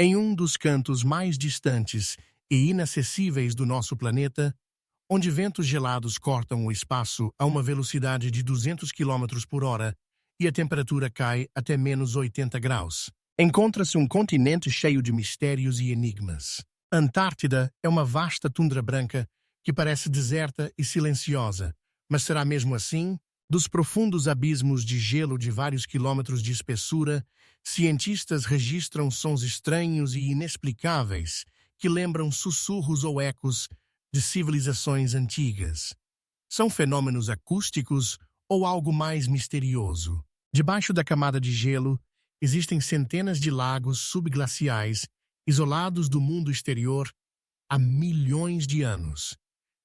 Em um dos cantos mais distantes e inacessíveis do nosso planeta, onde ventos gelados cortam o espaço a uma velocidade de 200 quilômetros por hora e a temperatura cai até menos 80 graus, encontra-se um continente cheio de mistérios e enigmas. A Antártida é uma vasta tundra branca que parece deserta e silenciosa, mas será mesmo assim? Dos profundos abismos de gelo de vários quilômetros de espessura, cientistas registram sons estranhos e inexplicáveis que lembram sussurros ou ecos de civilizações antigas. São fenômenos acústicos ou algo mais misterioso? Debaixo da camada de gelo, existem centenas de lagos subglaciais isolados do mundo exterior há milhões de anos.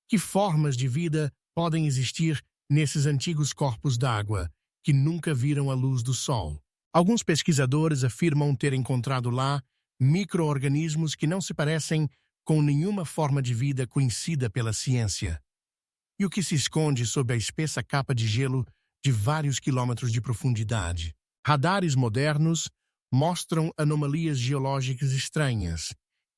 Que formas de vida podem existir nesses antigos corpos d'água que nunca viram a luz do sol? Alguns pesquisadores afirmam ter encontrado lá micro-organismos que não se parecem com nenhuma forma de vida conhecida pela ciência. E o que se esconde sob a espessa capa de gelo de vários quilômetros de profundidade? Radares modernos mostram anomalias geológicas estranhas,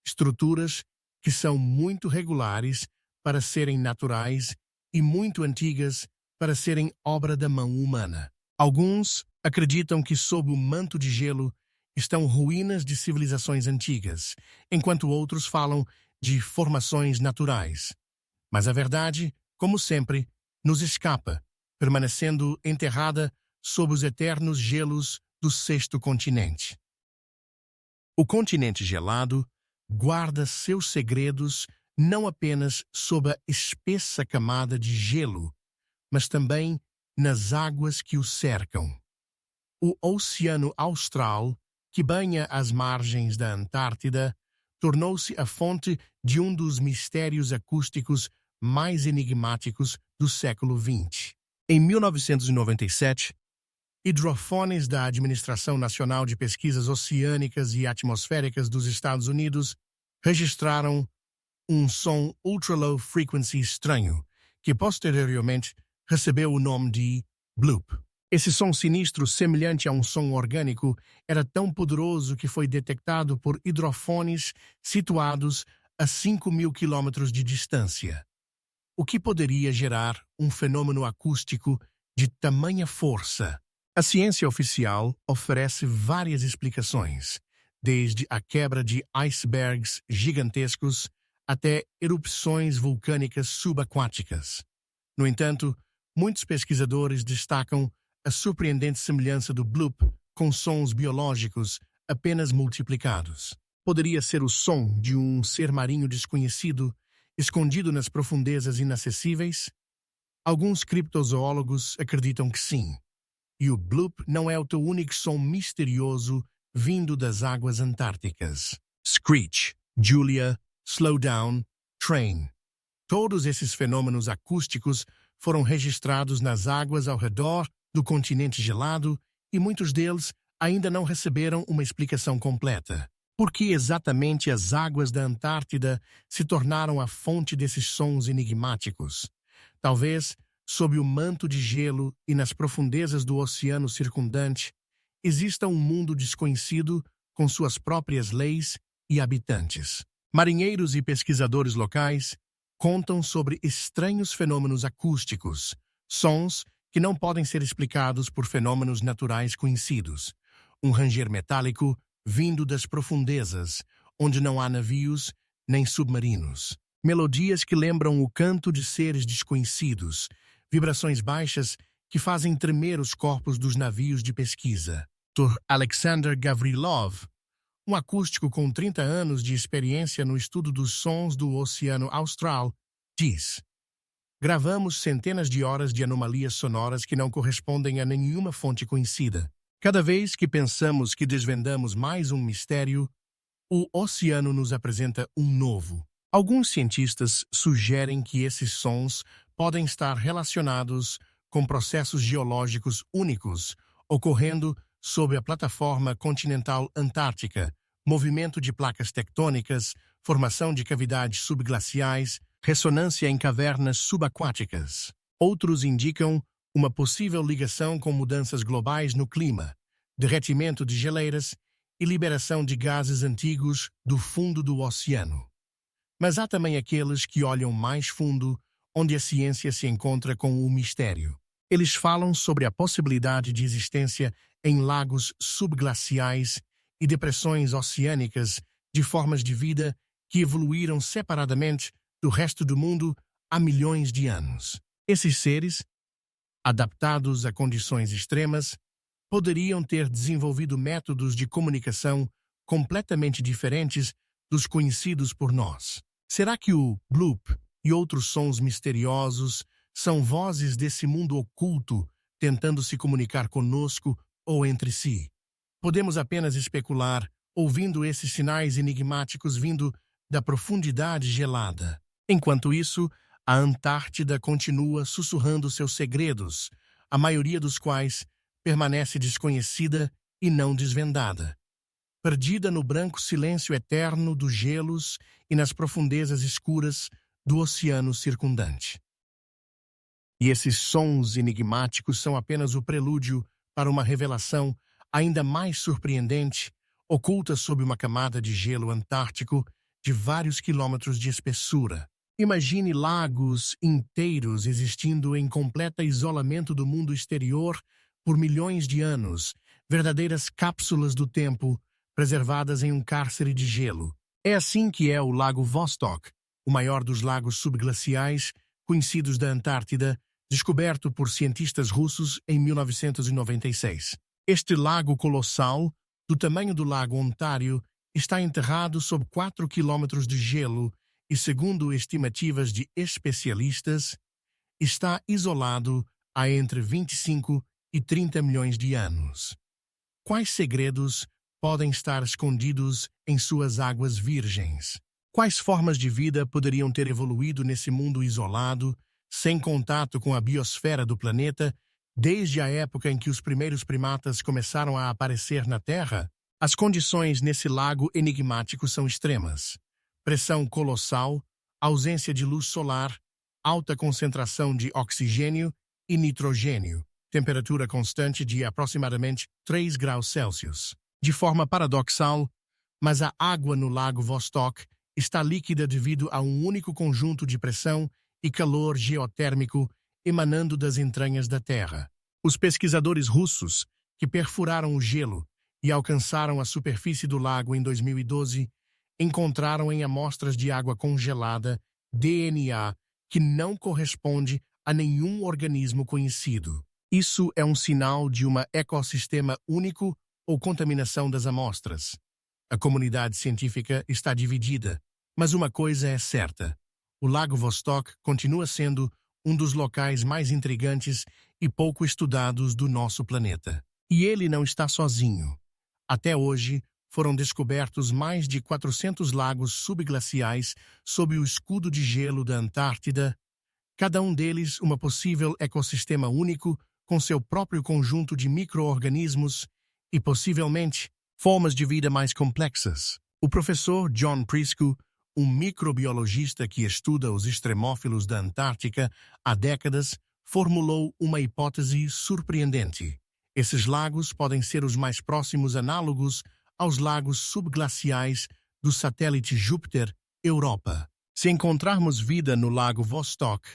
estruturas que são muito regulares para serem naturais e muito antigas para serem obra da mão humana. Alguns acreditam que sob o manto de gelo estão ruínas de civilizações antigas, enquanto outros falam de formações naturais. Mas a verdade, como sempre, nos escapa, permanecendo enterrada sob os eternos gelos do sexto continente. O continente gelado guarda seus segredos não apenas sob a espessa camada de gelo, mas também nas águas que o cercam. O Oceano Austral, que banha as margens da Antártida, tornou-se a fonte de um dos mistérios acústicos mais enigmáticos do século XX. Em 1997, hidrofones da Administração Nacional de Pesquisas Oceânicas e Atmosféricas dos Estados Unidos registraram um som ultra-low frequency estranho, que posteriormente recebeu o nome de bloop. Esse som sinistro, semelhante a um som orgânico, era tão poderoso que foi detectado por hidrofones situados a 5.000 quilômetros de distância. O que poderia gerar um fenômeno acústico de tamanha força? A ciência oficial oferece várias explicações, desde a quebra de icebergs gigantescos até erupções vulcânicas subaquáticas. No entanto, muitos pesquisadores destacam a surpreendente semelhança do bloop com sons biológicos apenas multiplicados. Poderia ser o som de um ser marinho desconhecido, escondido nas profundezas inacessíveis? Alguns criptozoólogos acreditam que sim. E o bloop não é o teu único som misterioso vindo das águas antárticas. Screech, Julia, Slowdown, Train. Todos esses fenômenos acústicos foram registrados nas águas ao redor do continente gelado e muitos deles ainda não receberam uma explicação completa. Por que exatamente as águas da Antártida se tornaram a fonte desses sons enigmáticos? Talvez, sob o manto de gelo e nas profundezas do oceano circundante, exista um mundo desconhecido com suas próprias leis e habitantes. Marinheiros e pesquisadores locais contam sobre estranhos fenômenos acústicos, sons que não podem ser explicados por fenômenos naturais conhecidos. Um ranger metálico vindo das profundezas, onde não há navios nem submarinos. Melodias que lembram o canto de seres desconhecidos, vibrações baixas que fazem tremer os corpos dos navios de pesquisa. Dr. Alexander Gavrilov, um acústico com 30 anos de experiência no estudo dos sons do Oceano Austral, diz: gravamos centenas de horas de anomalias sonoras que não correspondem a nenhuma fonte conhecida. Cada vez que pensamos que desvendamos mais um mistério, o oceano nos apresenta um novo. Alguns cientistas sugerem que esses sons podem estar relacionados com processos geológicos únicos ocorrendo sob a plataforma continental antártica, movimento de placas tectônicas, formação de cavidades subglaciais, ressonância em cavernas subaquáticas. Outros indicam uma possível ligação com mudanças globais no clima, derretimento de geleiras e liberação de gases antigos do fundo do oceano. Mas há também aqueles que olham mais fundo, onde a ciência se encontra com o mistério. Eles falam sobre a possibilidade de existência em lagos subglaciais e depressões oceânicas de formas de vida que evoluíram separadamente do resto do mundo há milhões de anos. Esses seres, adaptados a condições extremas, poderiam ter desenvolvido métodos de comunicação completamente diferentes dos conhecidos por nós. Será que o bloop e outros sons misteriosos são vozes desse mundo oculto tentando se comunicar conosco ou entre si? Podemos apenas especular, ouvindo esses sinais enigmáticos vindo da profundidade gelada. Enquanto isso, a Antártida continua sussurrando seus segredos, a maioria dos quais permanece desconhecida e não desvendada, perdida no branco silêncio eterno dos gelos e nas profundezas escuras do oceano circundante. E esses sons enigmáticos são apenas o prelúdio para uma revelação ainda mais surpreendente, oculta sob uma camada de gelo antártico de vários quilômetros de espessura. Imagine lagos inteiros existindo em completo isolamento do mundo exterior por milhões de anos, verdadeiras cápsulas do tempo preservadas em um cárcere de gelo. É assim que é o Lago Vostok, o maior dos lagos subglaciais conhecidos da Antártida, descoberto por cientistas russos em 1996. Este lago colossal, do tamanho do Lago Ontário, está enterrado sob 4 quilômetros de gelo e, segundo estimativas de especialistas, está isolado há entre 25 e 30 milhões de anos. Quais segredos podem estar escondidos em suas águas virgens? Quais formas de vida poderiam ter evoluído nesse mundo isolado, sem contato com a biosfera do planeta, desde a época em que os primeiros primatas começaram a aparecer na Terra? As condições nesse lago enigmático são extremas. Pressão colossal, ausência de luz solar, alta concentração de oxigênio e nitrogênio, temperatura constante de aproximadamente 3 graus Celsius. De forma paradoxal, mas a água no Lago Vostok está líquida devido a um único conjunto de pressão e calor geotérmico emanando das entranhas da Terra. Os pesquisadores russos, que perfuraram o gelo e alcançaram a superfície do lago em 2012, encontraram em amostras de água congelada DNA que não corresponde a nenhum organismo conhecido. Isso é um sinal de um ecossistema único ou contaminação das amostras. A comunidade científica está dividida, mas uma coisa é certa: o Lago Vostok continua sendo um dos locais mais intrigantes e pouco estudados do nosso planeta. E ele não está sozinho. Até hoje, foram descobertos mais de 400 lagos subglaciais sob o escudo de gelo da Antártida, cada um deles uma possível ecossistema único com seu próprio conjunto de micro-organismos e, possivelmente, formas de vida mais complexas. O professor John Prisco, um microbiologista que estuda os extremófilos da Antártica há décadas, formulou uma hipótese surpreendente. Esses lagos podem ser os mais próximos análogos aos lagos subglaciais do satélite Júpiter, Europa. Se encontrarmos vida no Lago Vostok,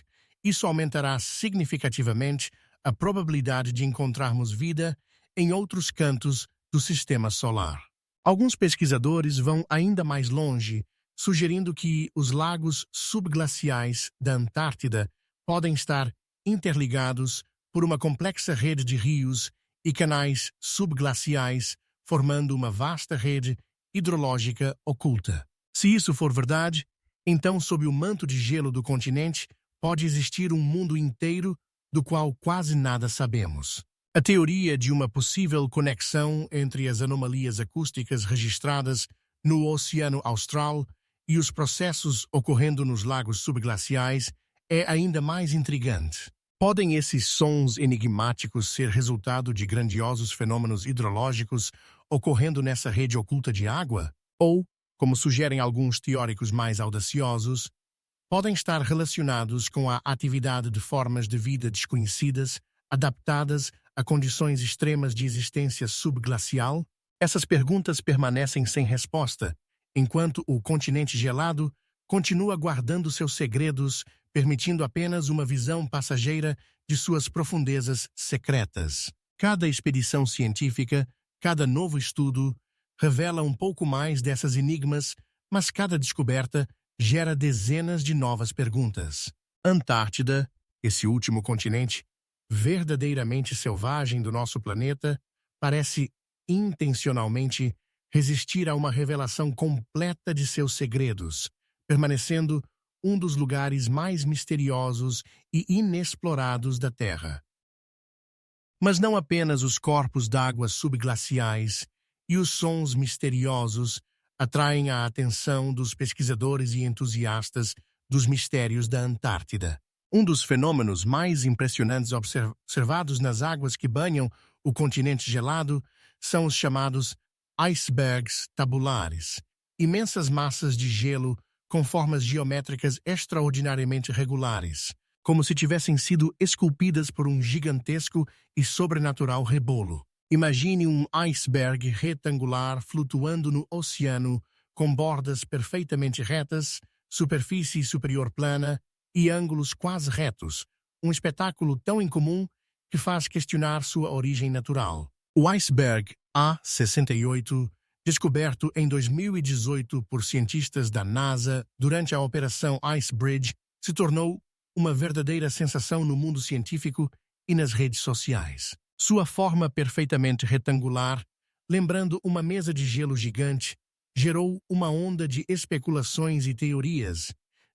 isso aumentará significativamente a probabilidade de encontrarmos vida em outros cantos do sistema solar. Alguns pesquisadores vão ainda mais longe, sugerindo que os lagos subglaciais da Antártida podem estar interligados por uma complexa rede de rios e canais subglaciais, formando uma vasta rede hidrológica oculta. Se isso for verdade, então sob o manto de gelo do continente pode existir um mundo inteiro do qual quase nada sabemos. A teoria de uma possível conexão entre as anomalias acústicas registradas no Oceano Austral e os processos ocorrendo nos lagos subglaciais é ainda mais intrigante. Podem esses sons enigmáticos ser resultado de grandiosos fenômenos hidrológicos ocorrendo nessa rede oculta de água? Ou, como sugerem alguns teóricos mais audaciosos, podem estar relacionados com a atividade de formas de vida desconhecidas, adaptadas a condições extremas de existência subglacial? Essas perguntas permanecem sem resposta, enquanto o continente gelado continua guardando seus segredos, permitindo apenas uma visão passageira de suas profundezas secretas. Cada expedição científica, cada novo estudo, revela um pouco mais dessas enigmas, mas cada descoberta gera dezenas de novas perguntas. Antártida, esse último continente, verdadeiramente selvagem do nosso planeta, parece intencionalmente resistir a uma revelação completa de seus segredos, permanecendo um dos lugares mais misteriosos e inexplorados da Terra. Mas não apenas os corpos d'água subglaciais e os sons misteriosos atraem a atenção dos pesquisadores e entusiastas dos mistérios da Antártida. Um dos fenômenos mais impressionantes observados nas águas que banham o continente gelado são os chamados icebergs tabulares, imensas massas de gelo com formas geométricas extraordinariamente regulares, como se tivessem sido esculpidas por um gigantesco e sobrenatural rebolo. Imagine um iceberg retangular flutuando no oceano, com bordas perfeitamente retas, superfície superior plana e ângulos quase retos, um espetáculo tão incomum que faz questionar sua origem natural. O iceberg A68, descoberto em 2018 por cientistas da NASA durante a Operação Icebridge, se tornou uma verdadeira sensação no mundo científico e nas redes sociais. Sua forma perfeitamente retangular, lembrando uma mesa de gelo gigante, gerou uma onda de especulações e teorias,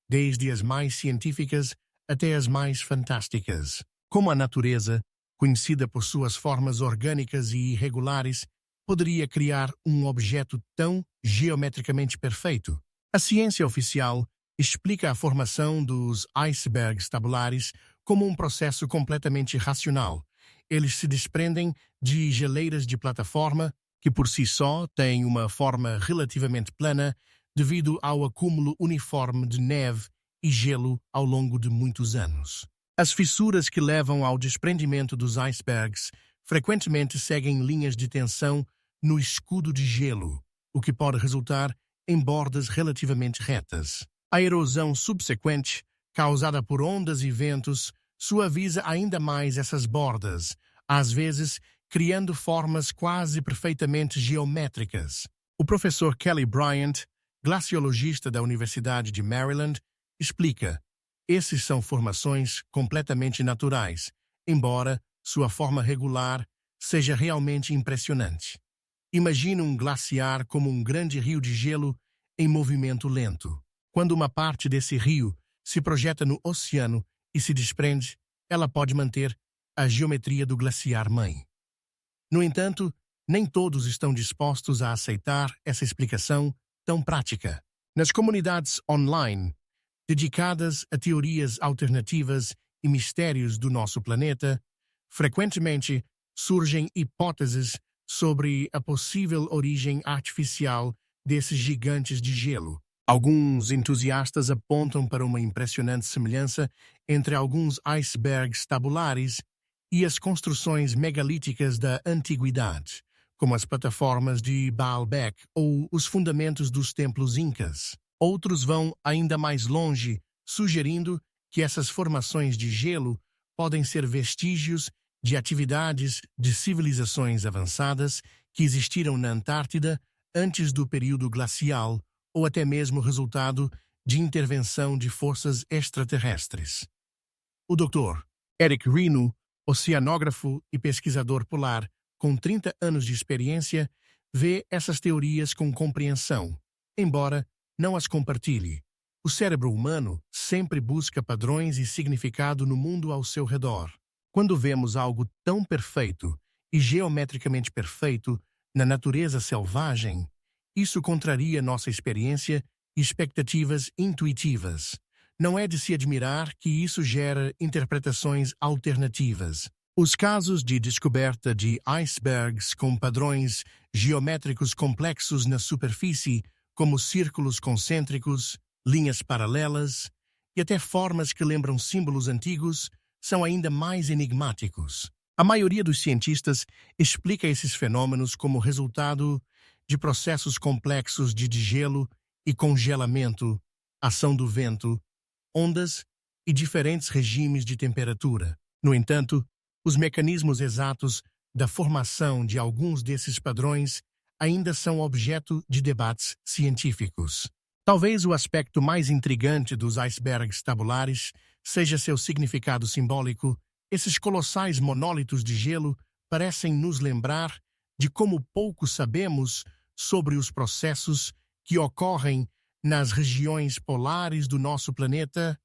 desde as mais científicas até as mais fantásticas. Como a natureza, conhecida por suas formas orgânicas e irregulares, poderia criar um objeto tão geometricamente perfeito? A ciência oficial explica a formação dos icebergs tabulares como um processo completamente racional. Eles se desprendem de geleiras de plataforma, que por si só têm uma forma relativamente plana devido ao acúmulo uniforme de neve e gelo ao longo de muitos anos. As fissuras que levam ao desprendimento dos icebergs frequentemente seguem linhas de tensão no escudo de gelo, o que pode resultar em bordas relativamente retas. A erosão subsequente, causada por ondas e ventos, suaviza ainda mais essas bordas, às vezes criando formas quase perfeitamente geométricas. O professor Kelly Bryant, glaciologista da Universidade de Maryland, explica: esses são formações completamente naturais, embora sua forma regular seja realmente impressionante. Imagine um glaciar como um grande rio de gelo em movimento lento. Quando uma parte desse rio se projeta no oceano e se desprende, ela pode manter a geometria do glaciar-mãe. No entanto, nem todos estão dispostos a aceitar essa explicação tão prática. Nas comunidades online, dedicadas a teorias alternativas e mistérios do nosso planeta, frequentemente surgem hipóteses sobre a possível origem artificial desses gigantes de gelo. Alguns entusiastas apontam para uma impressionante semelhança entre alguns icebergs tabulares e as construções megalíticas da antiguidade, como as plataformas de Baalbek ou os fundamentos dos templos incas. Outros vão ainda mais longe, sugerindo que essas formações de gelo podem ser vestígios de atividades de civilizações avançadas que existiram na Antártida antes do período glacial, ou até mesmo resultado de intervenção de forças extraterrestres. O Dr. Eric Reno, oceanógrafo e pesquisador polar com 30 anos de experiência, vê essas teorias com compreensão, embora não as compartilhe. O cérebro humano sempre busca padrões e significado no mundo ao seu redor. Quando vemos algo tão perfeito e geometricamente perfeito na natureza selvagem, isso contraria nossa experiência e expectativas intuitivas. Não é de se admirar que isso gera interpretações alternativas. Os casos de descoberta de icebergs com padrões geométricos complexos na superfície, como círculos concêntricos, linhas paralelas e até formas que lembram símbolos antigos, são ainda mais enigmáticos. A maioria dos cientistas explica esses fenômenos como resultado de processos complexos de degelo e congelamento, ação do vento, ondas e diferentes regimes de temperatura. No entanto, os mecanismos exatos da formação de alguns desses padrões ainda são objeto de debates científicos. Talvez o aspecto mais intrigante dos icebergs tabulares seja seu significado simbólico. Esses colossais monólitos de gelo parecem nos lembrar de como pouco sabemos sobre os processos que ocorrem nas regiões polares do nosso planeta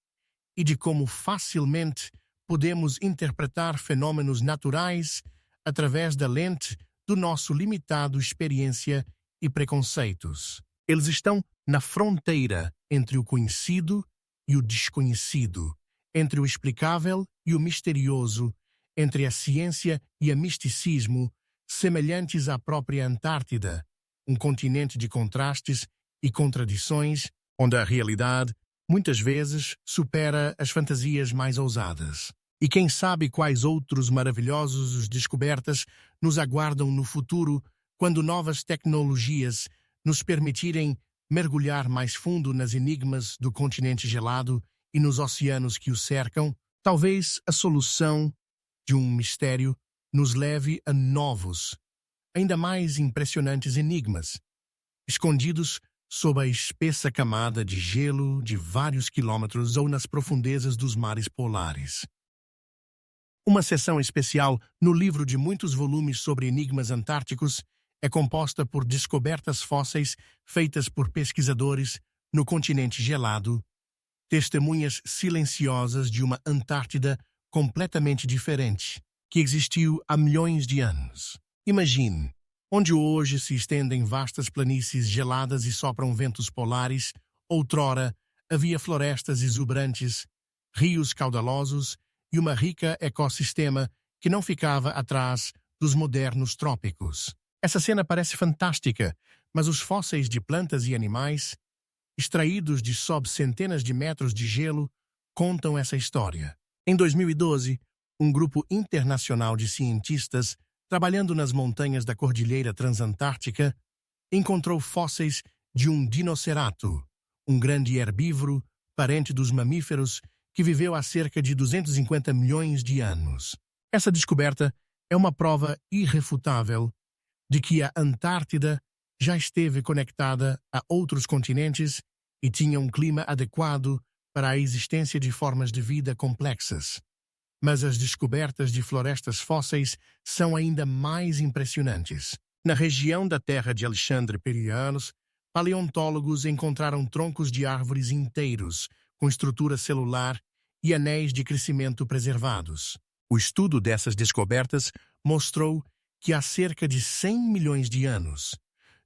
e de como facilmente podemos interpretar fenômenos naturais através da lente do nosso limitado experiência e preconceitos. Eles estão na fronteira entre o conhecido e o desconhecido, entre o explicável e o misterioso, entre a ciência e o misticismo, semelhantes à própria Antártida, um continente de contrastes e contradições, onde a realidade, muitas vezes, supera as fantasias mais ousadas. E quem sabe quais outros maravilhosos descobertas nos aguardam no futuro quando novas tecnologias nos permitirem mergulhar mais fundo nas enigmas do continente gelado e nos oceanos que o cercam. Talvez a solução de um mistério nos leve a novos, ainda mais impressionantes enigmas, escondidos sob a espessa camada de gelo de vários quilômetros ou nas profundezas dos mares polares. Uma seção especial no livro de muitos volumes sobre enigmas antárticos é composta por descobertas fósseis feitas por pesquisadores no continente gelado, testemunhas silenciosas de uma Antártida completamente diferente, que existiu há milhões de anos. Imagine, onde hoje se estendem vastas planícies geladas e sopram ventos polares, outrora havia florestas exuberantes, rios caudalosos e uma rica ecossistema que não ficava atrás dos modernos trópicos. Essa cena parece fantástica, mas os fósseis de plantas e animais, extraídos de sob centenas de metros de gelo, contam essa história. Em 2012, um grupo internacional de cientistas trabalhando nas montanhas da Cordilheira Transantártica encontrou fósseis de um dinocerato, um grande herbívoro, parente dos mamíferos, que viveu há cerca de 250 milhões de anos. Essa descoberta é uma prova irrefutável de que a Antártida já esteve conectada a outros continentes e tinha um clima adequado para a existência de formas de vida complexas. Mas as descobertas de florestas fósseis são ainda mais impressionantes. Na região da terra de Alexandre Perianos, paleontólogos encontraram troncos de árvores inteiros, com estrutura celular e anéis de crescimento preservados. O estudo dessas descobertas mostrou que há cerca de 100 milhões de anos,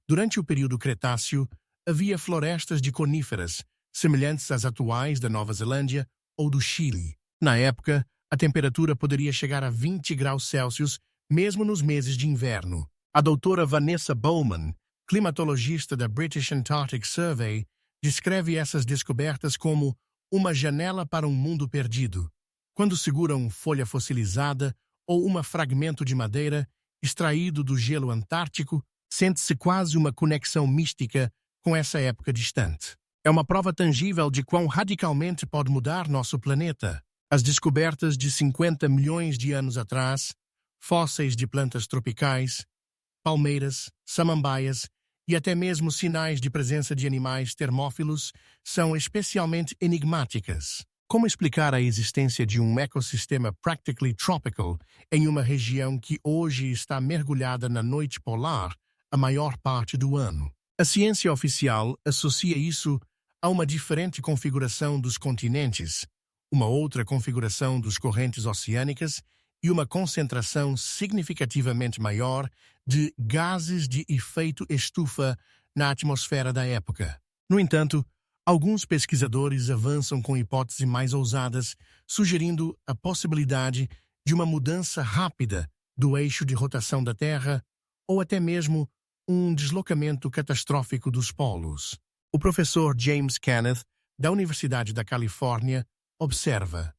durante o período Cretáceo, havia florestas de coníferas, semelhantes às atuais da Nova Zelândia ou do Chile. Na época, a temperatura poderia chegar a 20 graus Celsius, mesmo nos meses de inverno. A doutora Vanessa Bowman, climatologista da British Antarctic Survey, descreve essas descobertas como uma janela para um mundo perdido. Quando seguram folha fossilizada ou um fragmento de madeira extraído do gelo antártico, sente-se quase uma conexão mística com essa época distante. É uma prova tangível de quão radicalmente pode mudar nosso planeta. As descobertas de 50 milhões de anos atrás, fósseis de plantas tropicais, palmeiras, samambaias e até mesmo sinais de presença de animais termófilos são especialmente enigmáticas. Como explicar a existência de um ecossistema practically tropical em uma região que hoje está mergulhada na noite polar a maior parte do ano? A ciência oficial associa isso a uma diferente configuração dos continentes, uma outra configuração dos correntes oceânicas e uma concentração significativamente maior de gases de efeito estufa na atmosfera da época. No entanto, alguns pesquisadores avançam com hipóteses mais ousadas, sugerindo a possibilidade de uma mudança rápida do eixo de rotação da Terra ou até mesmo um deslocamento catastrófico dos polos. O professor James Kenneth, da Universidade da Califórnia, observa: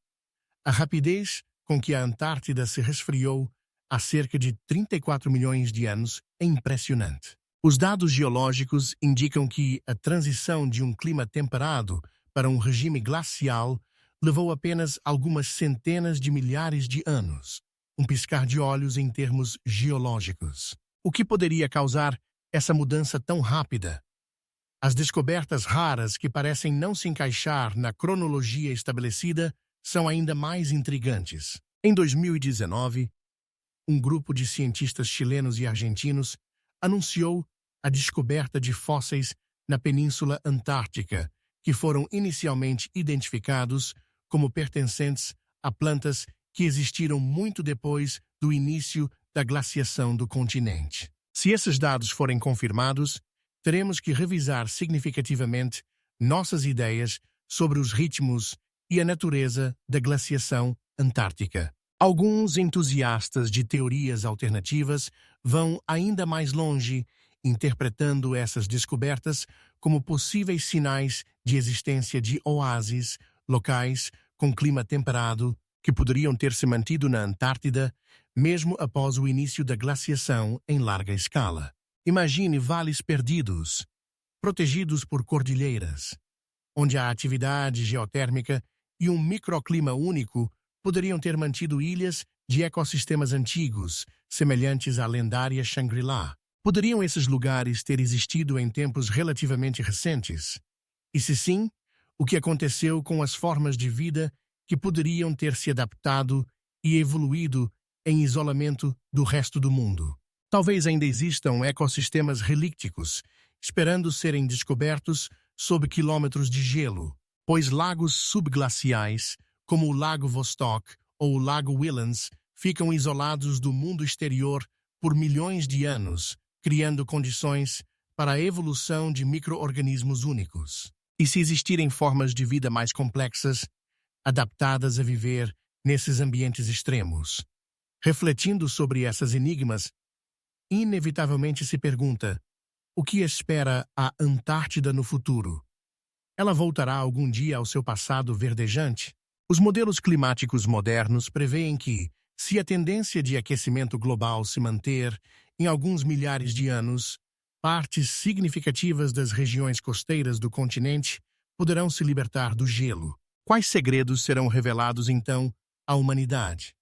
a rapidez com que a Antártida se resfriou há cerca de 34 milhões de anos é impressionante. Os dados geológicos indicam que a transição de um clima temperado para um regime glacial levou apenas algumas centenas de milhares de anos, um piscar de olhos em termos geológicos. O que poderia causar essa mudança tão rápida? As descobertas raras que parecem não se encaixar na cronologia estabelecida são ainda mais intrigantes. Em 2019, um grupo de cientistas chilenos e argentinos anunciou a descoberta de fósseis na Península Antártica, que foram inicialmente identificados como pertencentes a plantas que existiram muito depois do início da glaciação do continente. Se esses dados forem confirmados, teremos que revisar significativamente nossas ideias sobre os ritmos e a natureza da glaciação antártica. Alguns entusiastas de teorias alternativas vão ainda mais longe, interpretando essas descobertas como possíveis sinais de existência de oásis locais com clima temperado que poderiam ter se mantido na Antártida mesmo após o início da glaciação em larga escala. Imagine vales perdidos, protegidos por cordilheiras, onde a atividade geotérmica e um microclima único poderiam ter mantido ilhas de ecossistemas antigos, semelhantes à lendária Shangri-La. Poderiam esses lugares ter existido em tempos relativamente recentes? E se sim, o que aconteceu com as formas de vida que poderiam ter se adaptado e evoluído em isolamento do resto do mundo? Talvez ainda existam ecossistemas relícticos, esperando serem descobertos sob quilômetros de gelo, pois lagos subglaciais, como o Lago Vostok ou o Lago Whillans, ficam isolados do mundo exterior por milhões de anos, criando condições para a evolução de micro-organismos únicos. E se existirem formas de vida mais complexas, adaptadas a viver nesses ambientes extremos? Refletindo sobre essas enigmas, inevitavelmente se pergunta: o que espera a Antártida no futuro? Ela voltará algum dia ao seu passado verdejante? Os modelos climáticos modernos preveem que, se a tendência de aquecimento global se manter em alguns milhares de anos, partes significativas das regiões costeiras do continente poderão se libertar do gelo. Quais segredos serão revelados, então, à humanidade?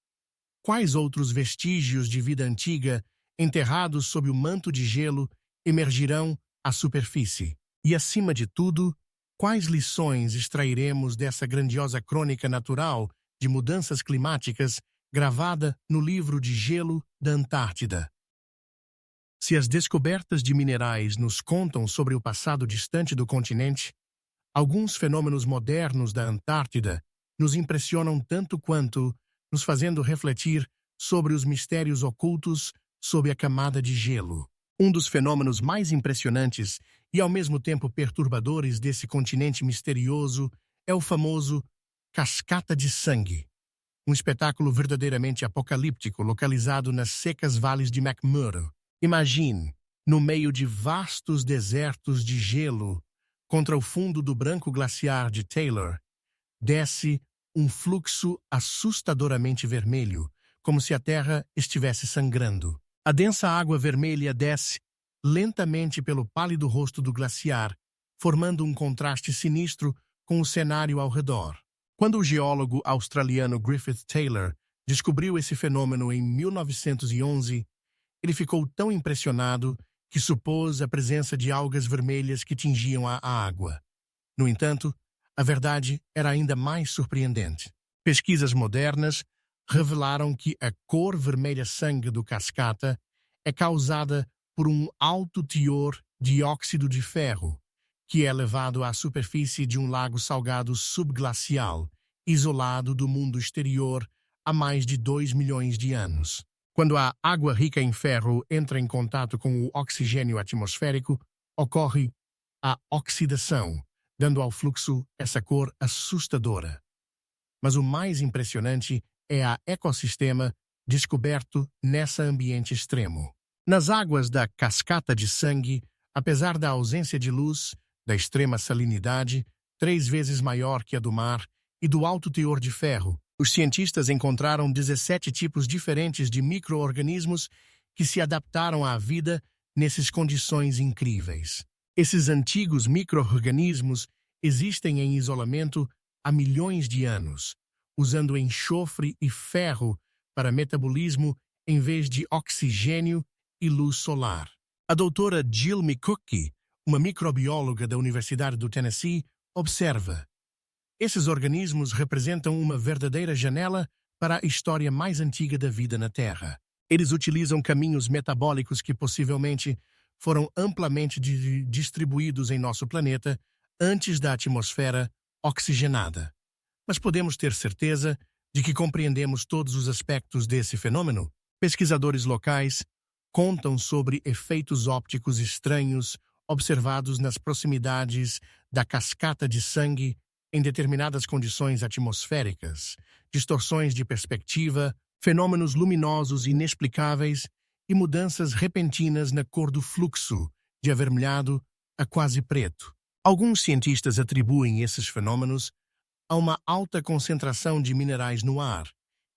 Quais outros vestígios de vida antiga, enterrados sob o manto de gelo, emergirão à superfície? E, acima de tudo, quais lições extrairemos dessa grandiosa crônica natural de mudanças climáticas gravada no livro de gelo da Antártida? Se as descobertas de minerais nos contam sobre o passado distante do continente, alguns fenômenos modernos da Antártida nos impressionam tanto quanto, nos fazendo refletir sobre os mistérios ocultos sob a camada de gelo. Um dos fenômenos mais impressionantes e ao mesmo tempo perturbadores desse continente misterioso é o famoso Cascata de Sangue, um espetáculo verdadeiramente apocalíptico localizado nas secas vales de McMurdo. Imagine, no meio de vastos desertos de gelo, contra o fundo do branco glaciar de Taylor, desce um fluxo assustadoramente vermelho, como se a terra estivesse sangrando. A densa água vermelha desce lentamente pelo pálido rosto do glaciar, formando um contraste sinistro com o cenário ao redor. Quando o geólogo australiano Griffith Taylor descobriu esse fenômeno em 1911, ele ficou tão impressionado que supôs a presença de algas vermelhas que tingiam a água. No entanto, a verdade era ainda mais surpreendente. Pesquisas modernas revelaram que a cor vermelha-sangue do cascata é causada por um alto teor de óxido de ferro, que é levado à superfície de um lago salgado subglacial, isolado do mundo exterior há mais de 2 milhões de anos. Quando a água rica em ferro entra em contato com o oxigênio atmosférico, ocorre a oxidação, dando ao fluxo essa cor assustadora. Mas o mais impressionante é o ecossistema descoberto nesse ambiente extremo. Nas águas da Cascata de Sangue, apesar da ausência de luz, da extrema salinidade, 3 vezes maior que a do mar, e do alto teor de ferro, Os cientistas encontraram 17 tipos diferentes de micro-organismos que se adaptaram à vida nessas condições incríveis. Esses antigos micro-organismos existem em isolamento há milhões de anos, usando enxofre e ferro para metabolismo em vez de oxigênio e luz solar. A doutora Jill McCookie, uma microbióloga da Universidade do Tennessee, observa: esses organismos representam uma verdadeira janela para a história mais antiga da vida na Terra. Eles utilizam caminhos metabólicos que possivelmente foram amplamente distribuídos em nosso planeta antes da atmosfera oxigenada. Mas podemos ter certeza de que compreendemos todos os aspectos desse fenômeno? Pesquisadores locais contam sobre efeitos ópticos estranhos observados nas proximidades da cascata de sangue em determinadas condições atmosféricas, distorções de perspectiva, fenômenos luminosos inexplicáveis e mudanças repentinas na cor do fluxo, de avermelhado a quase preto. Alguns cientistas atribuem esses fenômenos a uma alta concentração de minerais no ar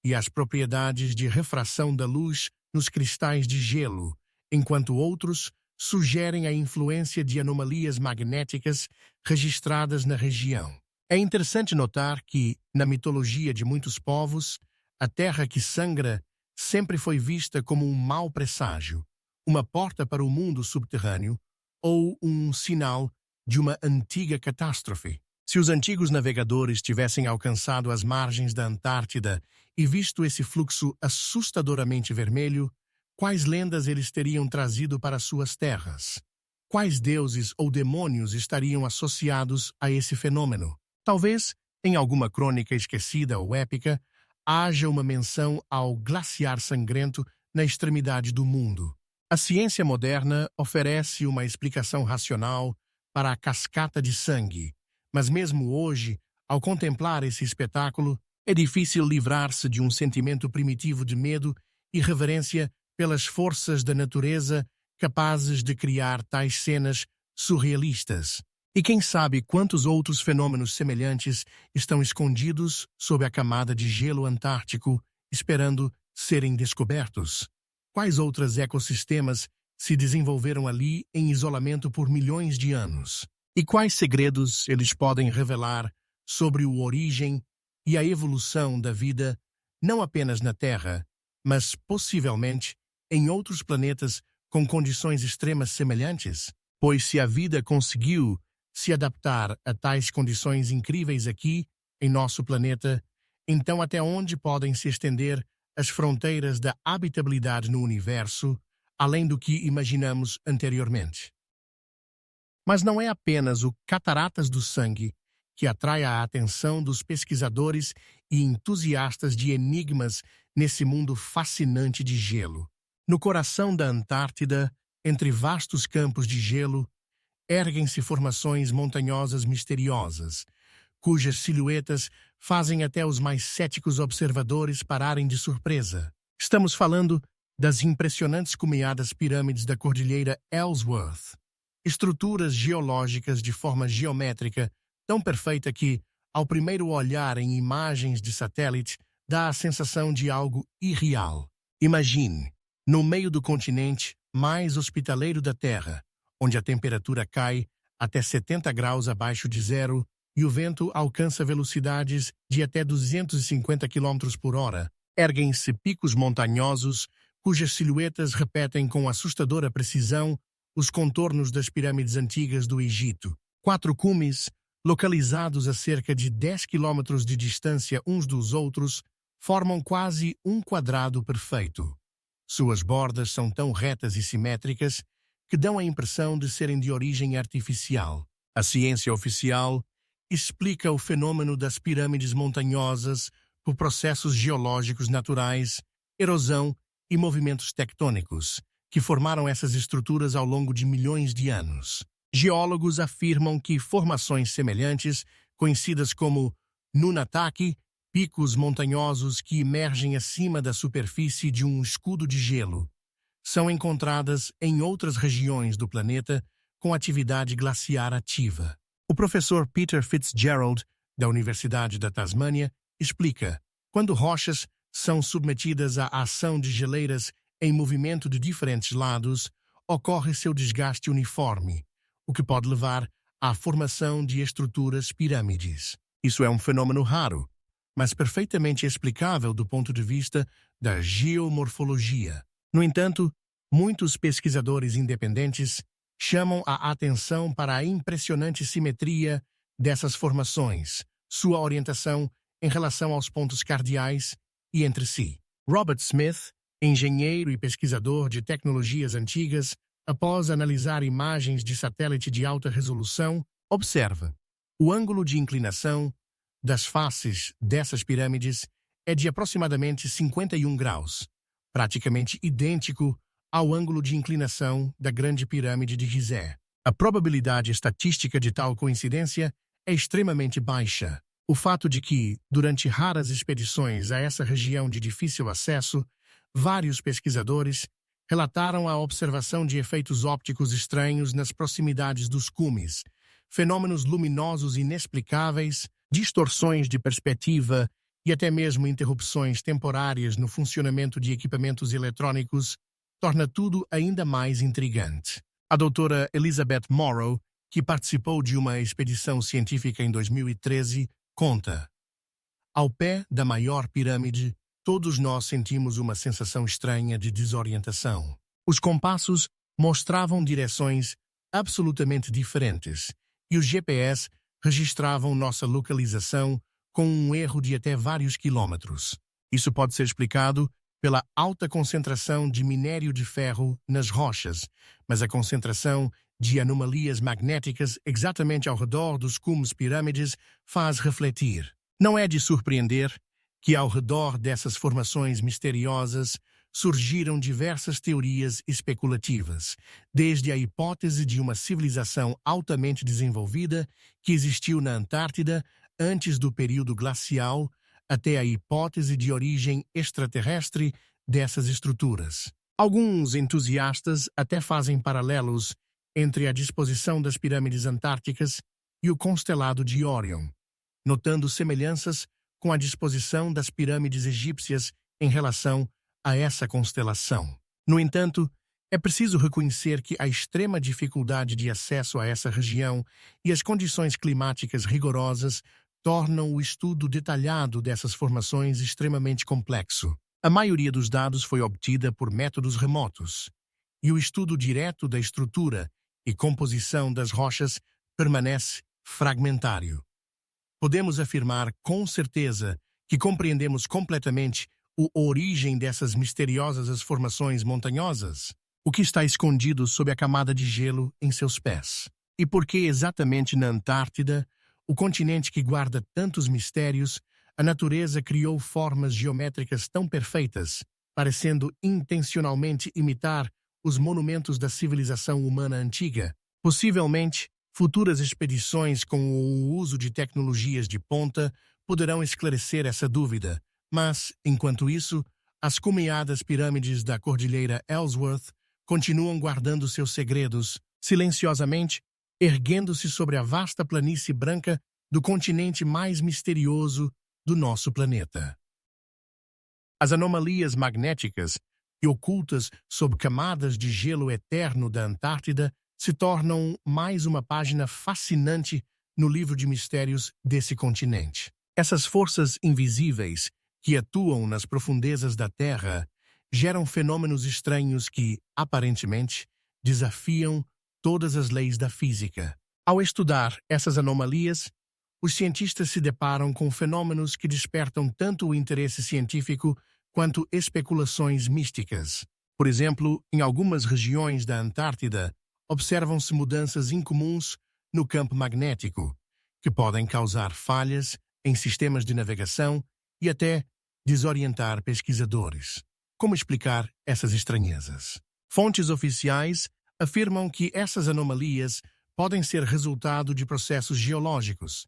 e às propriedades de refração da luz nos cristais de gelo, enquanto outros sugerem a influência de anomalias magnéticas registradas na região. É interessante notar que, na mitologia de muitos povos, a terra que sangra sempre foi vista como um mau presságio, uma porta para o mundo subterrâneo ou um sinal de uma antiga catástrofe. Se os antigos navegadores tivessem alcançado as margens da Antártida e visto esse fluxo assustadoramente vermelho, quais lendas eles teriam trazido para suas terras? Quais deuses ou demônios estariam associados a esse fenômeno? Talvez, em alguma crônica esquecida ou épica, haja uma menção ao glaciar sangrento na extremidade do mundo. A ciência moderna oferece uma explicação racional para a cascata de sangue, mas mesmo hoje, ao contemplar esse espetáculo, é difícil livrar-se de um sentimento primitivo de medo e reverência pelas forças da natureza capazes de criar tais cenas surrealistas. E quem sabe quantos outros fenômenos semelhantes estão escondidos sob a camada de gelo antártico, esperando serem descobertos? Quais outros ecossistemas se desenvolveram ali em isolamento por milhões de anos? E quais segredos eles podem revelar sobre a origem e a evolução da vida, não apenas na Terra, mas possivelmente em outros planetas com condições extremas semelhantes? Pois se a vida conseguiu se adaptar a tais condições incríveis aqui, em nosso planeta, então até onde podem se estender as fronteiras da habitabilidade no universo, além do que imaginamos anteriormente? Mas não é apenas o Cataratas do Sangue que atrai a atenção dos pesquisadores e entusiastas de enigmas nesse mundo fascinante de gelo. No coração da Antártida, entre vastos campos de gelo, erguem-se formações montanhosas misteriosas, cujas silhuetas fazem até os mais céticos observadores pararem de surpresa. Estamos falando das impressionantes cumeadas pirâmides da Cordilheira Ellsworth, estruturas geológicas de forma geométrica tão perfeita que, ao primeiro olhar em imagens de satélite, dá a sensação de algo irreal. Imagine, no meio do continente mais hospitaleiro da Terra, onde a temperatura cai até 70 graus abaixo de zero e o vento alcança velocidades de até 250 km por hora, erguem-se picos montanhosos cujas silhuetas repetem com assustadora precisão os contornos das pirâmides antigas do Egito. 4 cumes, localizados a cerca de 10 km de distância uns dos outros, formam quase um quadrado perfeito. Suas bordas são tão retas e simétricas que dão a impressão de serem de origem artificial. A ciência oficial explica o fenômeno das pirâmides montanhosas por processos geológicos naturais, erosão e movimentos tectônicos, que formaram essas estruturas ao longo de milhões de anos. Geólogos afirmam que formações semelhantes, conhecidas como nunataki, picos montanhosos que emergem acima da superfície de um escudo de gelo, são encontradas em outras regiões do planeta com atividade glaciar ativa. O professor Peter Fitzgerald, da Universidade da Tasmânia, explica: Quando rochas são submetidas à ação de geleiras em movimento de diferentes lados, ocorre seu desgaste uniforme, o que pode levar à formação de estruturas pirâmides. Isso é um fenômeno raro, mas perfeitamente explicável do ponto de vista da geomorfologia. No entanto, muitos pesquisadores independentes chamam a atenção para a impressionante simetria dessas formações, sua orientação em relação aos pontos cardeais e entre si. Robert Smith, engenheiro e pesquisador de tecnologias antigas, após analisar imagens de satélite de alta resolução, observa: o ângulo de inclinação das faces dessas pirâmides é de aproximadamente 51 graus, praticamente idêntico ao ângulo de inclinação da Grande Pirâmide de Gizé. A probabilidade estatística de tal coincidência é extremamente baixa. O fato de que, durante raras expedições a essa região de difícil acesso, vários pesquisadores relataram a observação de efeitos ópticos estranhos nas proximidades dos cumes, fenômenos luminosos inexplicáveis, distorções de perspectiva e até mesmo interrupções temporárias no funcionamento de equipamentos eletrônicos, torna tudo ainda mais intrigante. A doutora Elizabeth Morrow, que participou de uma expedição científica em 2013, conta: ao pé da maior pirâmide, todos nós sentimos uma sensação estranha de desorientação. Os compassos mostravam direções absolutamente diferentes e os GPS registravam nossa localização com um erro de até vários quilômetros. Isso pode ser explicado pela alta concentração de minério de ferro nas rochas, mas a concentração de anomalias magnéticas exatamente ao redor dos cumes pirâmides faz refletir. Não é de surpreender que ao redor dessas formações misteriosas surgiram diversas teorias especulativas, desde a hipótese de uma civilização altamente desenvolvida que existiu na Antártida antes do período glacial, até a hipótese de origem extraterrestre dessas estruturas. Alguns entusiastas até fazem paralelos entre a disposição das pirâmides antárticas e o constelado de Órion, notando semelhanças com a disposição das pirâmides egípcias em relação a essa constelação. No entanto, é preciso reconhecer que a extrema dificuldade de acesso a essa região e as condições climáticas rigorosas tornam o estudo detalhado dessas formações extremamente complexo. A maioria dos dados foi obtida por métodos remotos, e o estudo direto da estrutura e composição das rochas permanece fragmentário. Podemos afirmar com certeza que compreendemos completamente a origem dessas misteriosas formações montanhosas, o que está escondido sob a camada de gelo em seus pés. E por que exatamente na Antártida, o continente que guarda tantos mistérios, a natureza criou formas geométricas tão perfeitas, parecendo intencionalmente imitar os monumentos da civilização humana antiga? Possivelmente, futuras expedições com o uso de tecnologias de ponta poderão esclarecer essa dúvida, mas, enquanto isso, as cumeadas pirâmides da Cordilheira Ellsworth continuam guardando seus segredos, silenciosamente, erguendo-se sobre a vasta planície branca do continente mais misterioso do nosso planeta. As anomalias magnéticas e ocultas sob camadas de gelo eterno da Antártida se tornam mais uma página fascinante no livro de mistérios desse continente. Essas forças invisíveis que atuam nas profundezas da Terra geram fenômenos estranhos que, aparentemente, desafiam todas as leis da física. Ao estudar essas anomalias, os cientistas se deparam com fenômenos que despertam tanto o interesse científico quanto especulações místicas. Por exemplo, em algumas regiões da Antártida, observam-se mudanças incomuns no campo magnético, que podem causar falhas em sistemas de navegação e até desorientar pesquisadores. Como explicar essas estranhezas? Fontes oficiais afirmam que essas anomalias podem ser resultado de processos geológicos,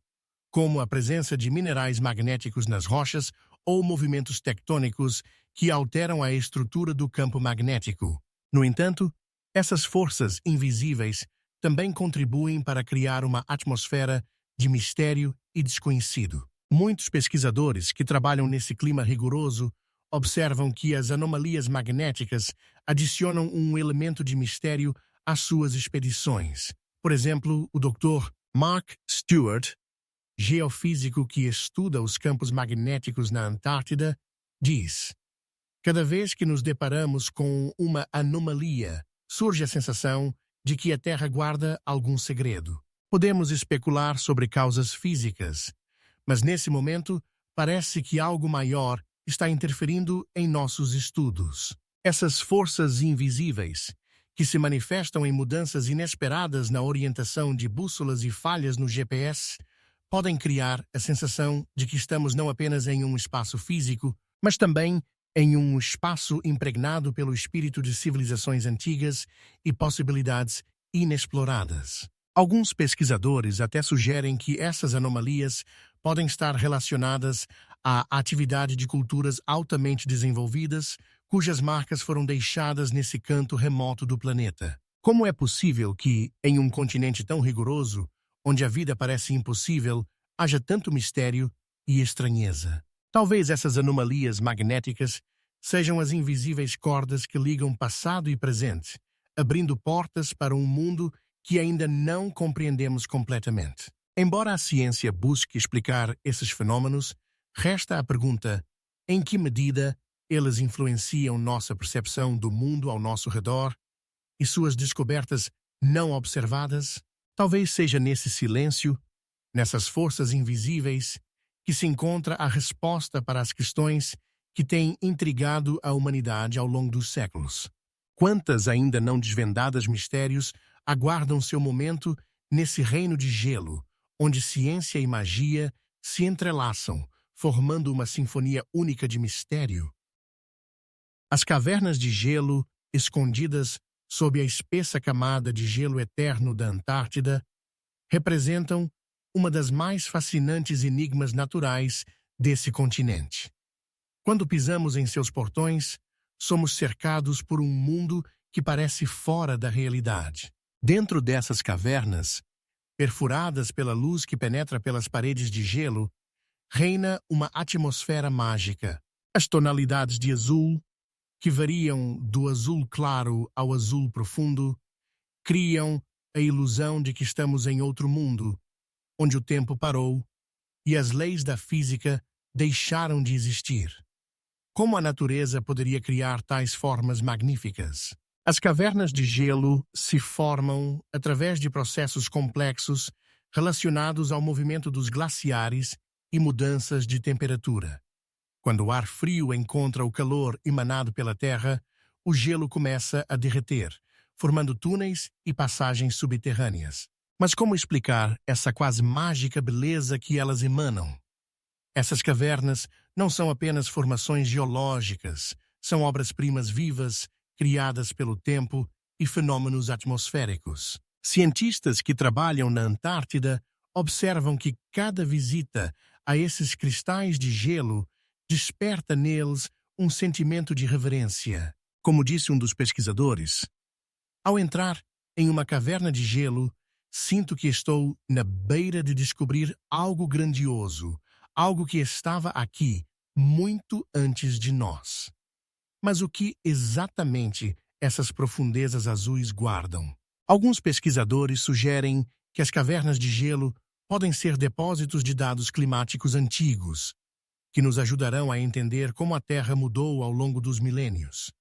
como a presença de minerais magnéticos nas rochas ou movimentos tectônicos que alteram a estrutura do campo magnético. No entanto, essas forças invisíveis também contribuem para criar uma atmosfera de mistério e desconhecido. Muitos pesquisadores que trabalham nesse clima rigoroso observam que as anomalias magnéticas adicionam um elemento de mistério às suas expedições. Por exemplo, o Dr. Mark Stewart, geofísico que estuda os campos magnéticos na Antártida, diz: cada vez que nos deparamos com uma anomalia, surge a sensação de que a Terra guarda algum segredo. Podemos especular sobre causas físicas, mas nesse momento parece que algo maior está interferindo em nossos estudos. Essas forças invisíveis, que se manifestam em mudanças inesperadas na orientação de bússolas e falhas no GPS, podem criar a sensação de que estamos não apenas em um espaço físico, mas também em um espaço impregnado pelo espírito de civilizações antigas e possibilidades inexploradas. Alguns pesquisadores até sugerem que essas anomalias podem estar relacionadas à atividade de culturas altamente desenvolvidas, cujas marcas foram deixadas nesse canto remoto do planeta. Como é possível que, em um continente tão rigoroso, onde a vida parece impossível, haja tanto mistério e estranheza? Talvez essas anomalias magnéticas sejam as invisíveis cordas que ligam passado e presente, abrindo portas para um mundo que ainda não compreendemos completamente. Embora a ciência busque explicar esses fenômenos, resta a pergunta: em que medida eles influenciam nossa percepção do mundo ao nosso redor e suas descobertas não observadas? Talvez seja nesse silêncio, nessas forças invisíveis, que se encontra a resposta para as questões que têm intrigado a humanidade ao longo dos séculos. Quantas ainda não desvendadas mistérios aguardam seu momento nesse reino de gelo, onde ciência e magia se entrelaçam, formando uma sinfonia única de mistério? As cavernas de gelo, escondidas sob a espessa camada de gelo eterno da Antártida, representam uma das mais fascinantes enigmas naturais desse continente. Quando pisamos em seus portões, somos cercados por um mundo que parece fora da realidade. Dentro dessas cavernas, perfuradas pela luz que penetra pelas paredes de gelo, reina uma atmosfera mágica. As tonalidades de azul, que variam do azul claro ao azul profundo, criam a ilusão de que estamos em outro mundo, onde o tempo parou e as leis da física deixaram de existir. Como a natureza poderia criar tais formas magníficas? As cavernas de gelo se formam através de processos complexos relacionados ao movimento dos glaciares e mudanças de temperatura. Quando o ar frio encontra o calor emanado pela Terra, o gelo começa a derreter, formando túneis e passagens subterrâneas. Mas como explicar essa quase mágica beleza que elas emanam? Essas cavernas não são apenas formações geológicas, são obras-primas vivas, criadas pelo tempo e fenômenos atmosféricos. Cientistas que trabalham na Antártida observam que cada visita a esses cristais de gelo desperta neles um sentimento de reverência. Como disse um dos pesquisadores, ao entrar em uma caverna de gelo, sinto que estou na beira de descobrir algo grandioso, algo que estava aqui muito antes de nós. Mas o que exatamente essas profundezas azuis guardam? Alguns pesquisadores sugerem que as cavernas de gelo podem ser depósitos de dados climáticos antigos, que nos ajudarão a entender como a Terra mudou ao longo dos milênios.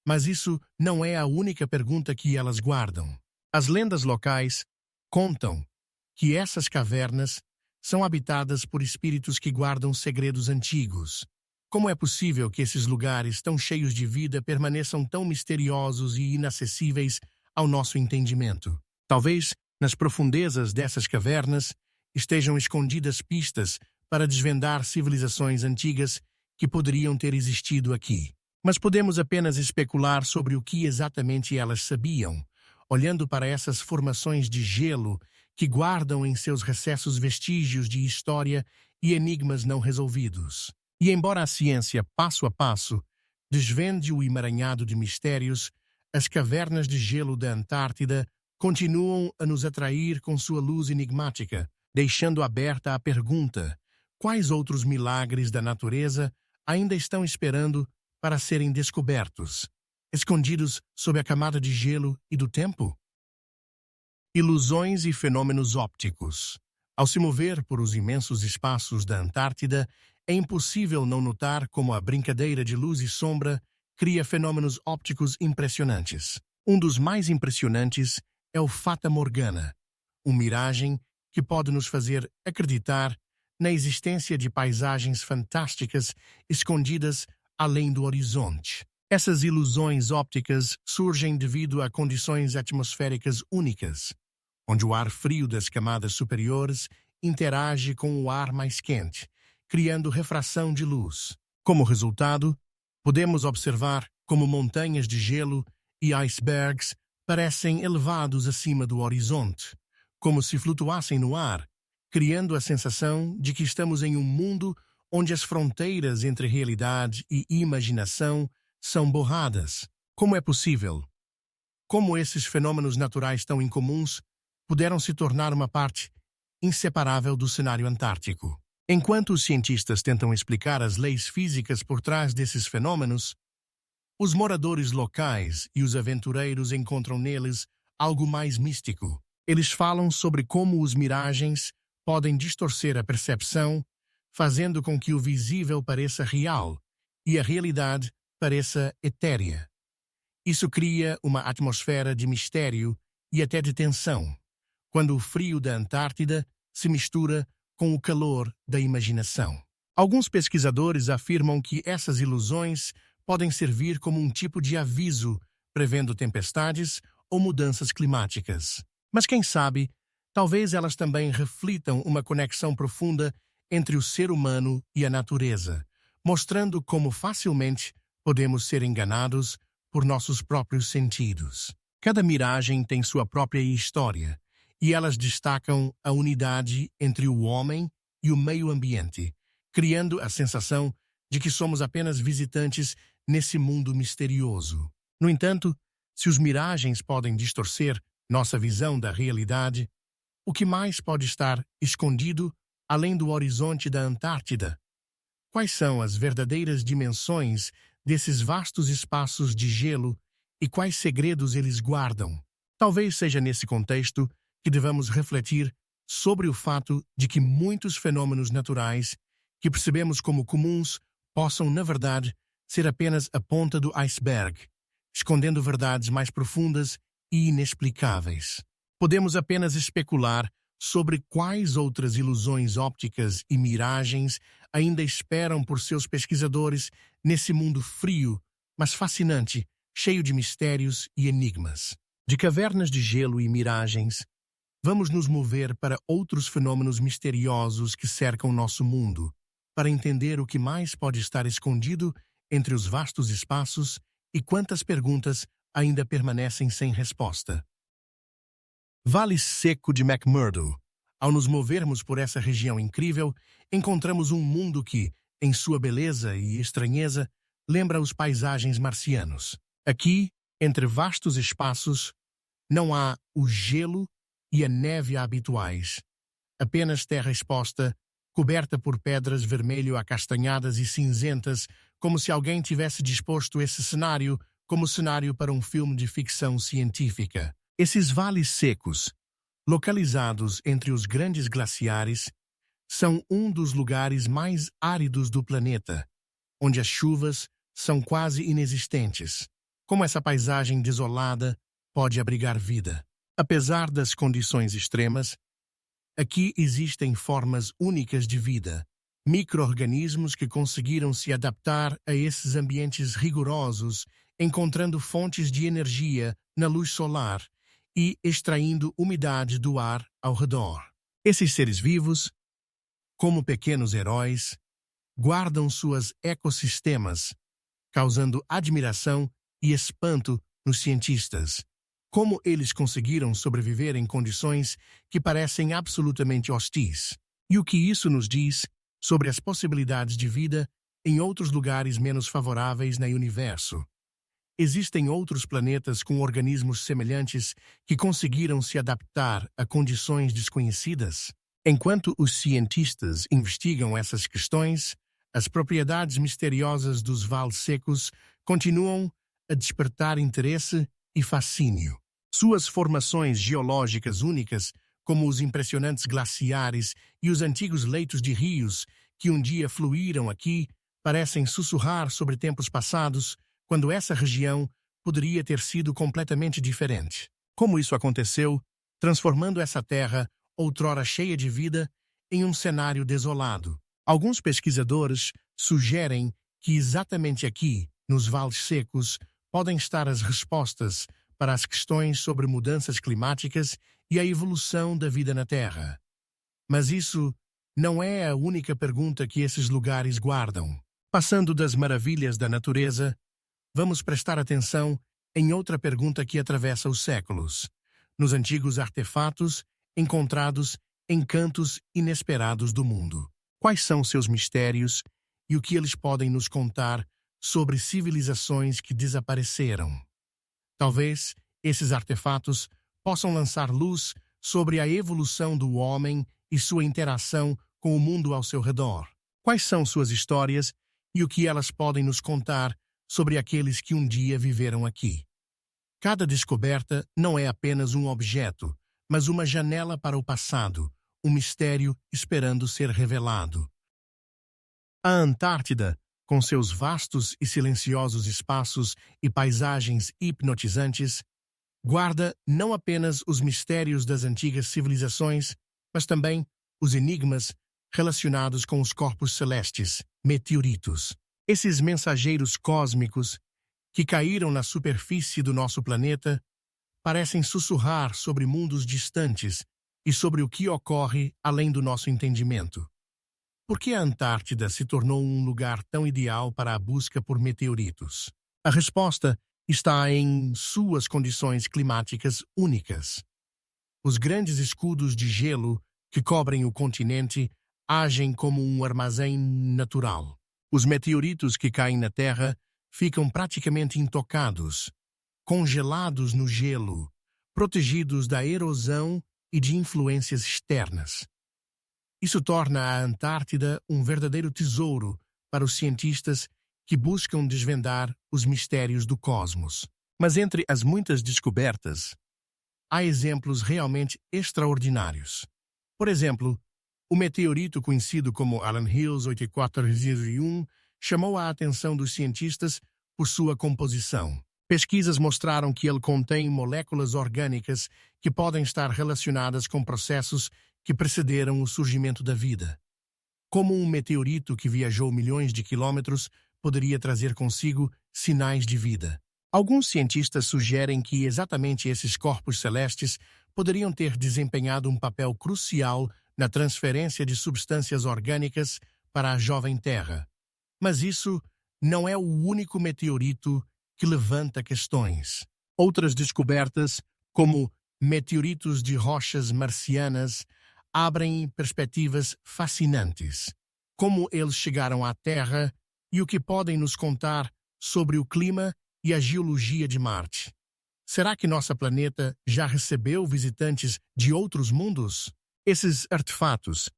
Mas isso não é a única pergunta que elas guardam. As lendas locais contam que essas cavernas são habitadas por espíritos que guardam segredos antigos. Como é possível que esses lugares tão cheios de vida permaneçam tão misteriosos e inacessíveis ao nosso entendimento? Talvez, nas profundezas dessas cavernas, estejam escondidas pistas para desvendar civilizações antigas que poderiam ter existido aqui. Mas podemos apenas especular sobre o que exatamente elas sabiam, olhando para essas formações de gelo que guardam em seus recessos vestígios de história e enigmas não resolvidos. E embora a ciência, passo a passo, desvende o emaranhado de mistérios, as cavernas de gelo da Antártida continuam a nos atrair com sua luz enigmática, deixando aberta a pergunta: Quais outros milagres da natureza ainda estão esperando para serem descobertos, escondidos sob a camada de gelo e do tempo? Ilusões e fenômenos ópticos. Ao se mover por os imensos espaços da Antártida, é impossível não notar como a brincadeira de luz e sombra cria fenômenos ópticos impressionantes. Um dos mais impressionantes é o Fata Morgana, uma miragem que pode nos fazer acreditar na existência de paisagens fantásticas escondidas além do horizonte. Essas ilusões ópticas surgem devido a condições atmosféricas únicas, onde o ar frio das camadas superiores interage com o ar mais quente, criando refração de luz. Como resultado, podemos observar como montanhas de gelo e icebergs parecem elevados acima do horizonte, como se flutuassem no ar, criando a sensação de que estamos em um mundo onde as fronteiras entre realidade e imaginação são borradas. Como é possível? Como esses fenômenos naturais tão incomuns puderam se tornar uma parte inseparável do cenário antártico? Enquanto os cientistas tentam explicar as leis físicas por trás desses fenômenos, os moradores locais e os aventureiros encontram neles algo mais místico. Eles falam sobre como os miragens podem distorcer a percepção, fazendo com que o visível pareça real e a realidade pareça etérea. Isso cria uma atmosfera de mistério e até de tensão, quando o frio da Antártida se mistura com o calor da imaginação. Alguns pesquisadores afirmam que essas ilusões podem servir como um tipo de aviso, prevendo tempestades ou mudanças climáticas. Mas quem sabe, talvez elas também reflitam uma conexão profunda entre o ser humano e a natureza, mostrando como facilmente podemos ser enganados por nossos próprios sentidos. Cada miragem tem sua própria história, e elas destacam a unidade entre o homem e o meio ambiente, criando a sensação de que somos apenas visitantes nesse mundo misterioso. No entanto, se os miragens podem distorcer nossa visão da realidade, o que mais pode estar escondido além do horizonte da Antártida? Quais são as verdadeiras dimensões desses vastos espaços de gelo e quais segredos eles guardam? Talvez seja nesse contexto que devamos refletir sobre o fato de que muitos fenômenos naturais que percebemos como comuns possam, na verdade, ser apenas a ponta do iceberg, escondendo verdades mais profundas e inexplicáveis. Podemos apenas especular sobre quais outras ilusões ópticas e miragens ainda esperam por seus pesquisadores nesse mundo frio, mas fascinante, cheio de mistérios e enigmas. De cavernas de gelo e miragens, vamos nos mover para outros fenômenos misteriosos que cercam nosso mundo, para entender o que mais pode estar escondido entre os vastos espaços e quantas perguntas ainda permanecem sem resposta. Vale Seco de McMurdo. Ao nos movermos por essa região incrível, encontramos um mundo que, em sua beleza e estranheza, lembra os paisagens marcianos. Aqui, entre vastos espaços, não há o gelo e a neve habituais. Apenas terra exposta, coberta por pedras vermelho-acastanhadas e cinzentas, como se alguém tivesse disposto esse cenário como cenário para um filme de ficção científica. Esses vales secos, localizados entre os grandes glaciares, são um dos lugares mais áridos do planeta, onde as chuvas são quase inexistentes. Como essa paisagem desolada pode abrigar vida? Apesar das condições extremas, aqui existem formas únicas de vida, micro-organismos que conseguiram se adaptar a esses ambientes rigorosos, encontrando fontes de energia na luz solar e extraindo umidade do ar ao redor. Esses seres vivos, como pequenos heróis, guardam suas ecossistemas, causando admiração e espanto nos cientistas. Como eles conseguiram sobreviver em condições que parecem absolutamente hostis? E o que isso nos diz sobre as possibilidades de vida em outros lugares menos favoráveis no universo? Existem outros planetas com organismos semelhantes que conseguiram se adaptar a condições desconhecidas? Enquanto os cientistas investigam essas questões, as propriedades misteriosas dos vales secos continuam a despertar interesse e fascínio. Suas formações geológicas únicas, como os impressionantes glaciares e os antigos leitos de rios que um dia fluíram aqui, parecem sussurrar sobre tempos passados, quando essa região poderia ter sido completamente diferente. Como isso aconteceu, transformando essa terra, outrora cheia de vida, em um cenário desolado. Alguns pesquisadores sugerem que exatamente aqui, nos vales secos, podem estar as respostas para as questões sobre mudanças climáticas e a evolução da vida na Terra. Mas isso não é a única pergunta que esses lugares guardam. Passando das maravilhas da natureza, vamos prestar atenção em outra pergunta que atravessa os séculos: nos antigos artefatos encontrados em cantos inesperados do mundo. Quais são seus mistérios e o que eles podem nos contar sobre civilizações que desapareceram? Talvez esses artefatos possam lançar luz sobre a evolução do homem e sua interação com o mundo ao seu redor. Quais são suas histórias e o que elas podem nos contar sobre aqueles que um dia viveram aqui? Cada descoberta não é apenas um objeto, mas uma janela para o passado, um mistério esperando ser revelado. A Antártida, com seus vastos e silenciosos espaços e paisagens hipnotizantes, guarda não apenas os mistérios das antigas civilizações, mas também os enigmas relacionados com os corpos celestes, meteoritos. Esses mensageiros cósmicos que caíram na superfície do nosso planeta parecem sussurrar sobre mundos distantes e sobre o que ocorre além do nosso entendimento. Por que a Antártida se tornou um lugar tão ideal para a busca por meteoritos? A resposta está em suas condições climáticas únicas. Os grandes escudos de gelo que cobrem o continente agem como um armazém natural. Os meteoritos que caem na Terra ficam praticamente intocados, congelados no gelo, protegidos da erosão e de influências externas. Isso torna a Antártida um verdadeiro tesouro para os cientistas que buscam desvendar os mistérios do cosmos. Mas entre as muitas descobertas, há exemplos realmente extraordinários. Por exemplo, o meteorito conhecido como Allen Hills 8401 chamou a atenção dos cientistas por sua composição. Pesquisas mostraram que ele contém moléculas orgânicas que podem estar relacionadas com processos que precederam o surgimento da vida. Como um meteorito que viajou milhões de quilômetros poderia trazer consigo sinais de vida? Alguns cientistas sugerem que exatamente esses corpos celestes poderiam ter desempenhado um papel crucial na transferência de substâncias orgânicas para a jovem Terra. Mas isso não é o único meteorito que levanta questões. Outras descobertas, como meteoritos de rochas marcianas, abrem perspectivas fascinantes. Como eles chegaram à Terra e o que podem nos contar sobre o clima e a geologia de Marte. Será que nosso planeta já recebeu visitantes de outros mundos? Esses artefatos,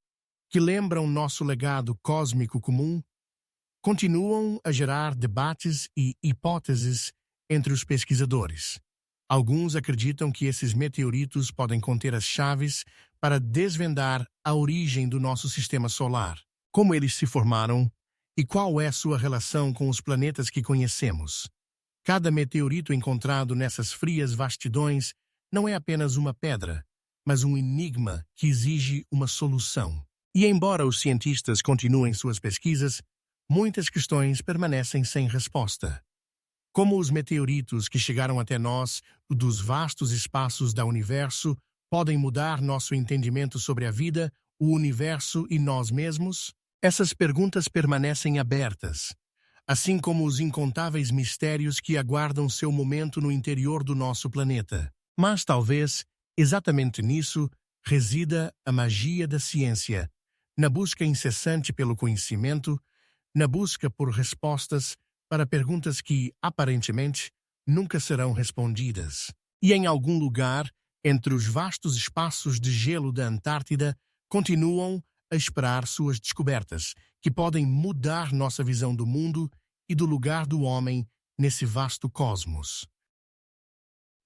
que lembram nosso legado cósmico comum, continuam a gerar debates e hipóteses entre os pesquisadores. Alguns acreditam que esses meteoritos podem conter as chaves para desvendar a origem do nosso sistema solar, como eles se formaram e qual é sua relação com os planetas que conhecemos. Cada meteorito encontrado nessas frias vastidões não é apenas uma pedra, mas um enigma que exige uma solução. E embora os cientistas continuem suas pesquisas, muitas questões permanecem sem resposta. Como os meteoritos que chegaram até nós dos vastos espaços do universo podem mudar nosso entendimento sobre a vida, o universo e nós mesmos? Essas perguntas permanecem abertas, assim como os incontáveis mistérios que aguardam seu momento no interior do nosso planeta. Mas talvez, exatamente nisso, resida a magia da ciência, na busca incessante pelo conhecimento, na busca por respostas para perguntas que, aparentemente, nunca serão respondidas. E em algum lugar, entre os vastos espaços de gelo da Antártida, continuam a esperar suas descobertas, que podem mudar nossa visão do mundo e do lugar do homem nesse vasto cosmos.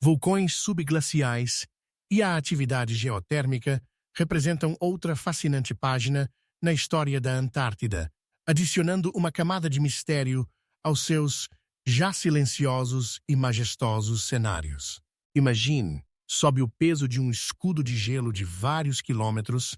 Vulcões subglaciais e a atividade geotérmica representam outra fascinante página na história da Antártida, adicionando uma camada de mistério aos seus já silenciosos e majestosos cenários. Imagine, sob o peso de um escudo de gelo de vários quilômetros,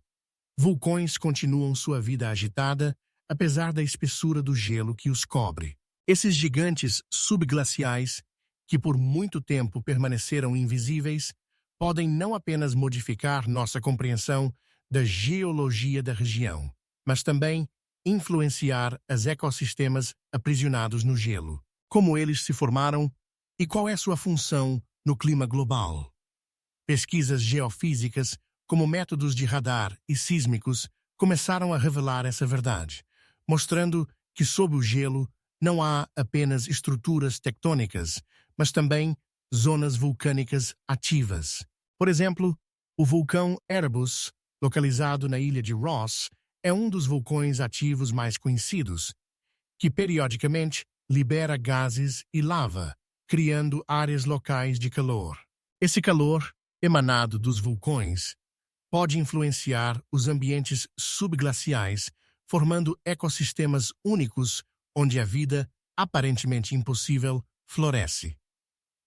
vulcões continuam sua vida agitada, apesar da espessura do gelo que os cobre. Esses gigantes subglaciais, que por muito tempo permaneceram invisíveis, podem não apenas modificar nossa compreensão da geologia da região, mas também influenciar os ecossistemas aprisionados no gelo, como eles se formaram e qual é sua função no clima global. Pesquisas geofísicas, como métodos de radar e sísmicos, começaram a revelar essa verdade, mostrando que sob o gelo não há apenas estruturas tectônicas, mas também zonas vulcânicas ativas. Por exemplo, o vulcão Erebus, localizado na ilha de Ross, é um dos vulcões ativos mais conhecidos, que periodicamente libera gases e lava, criando áreas locais de calor. Esse calor, emanado dos vulcões, pode influenciar os ambientes subglaciais, formando ecossistemas únicos onde a vida, aparentemente impossível, floresce.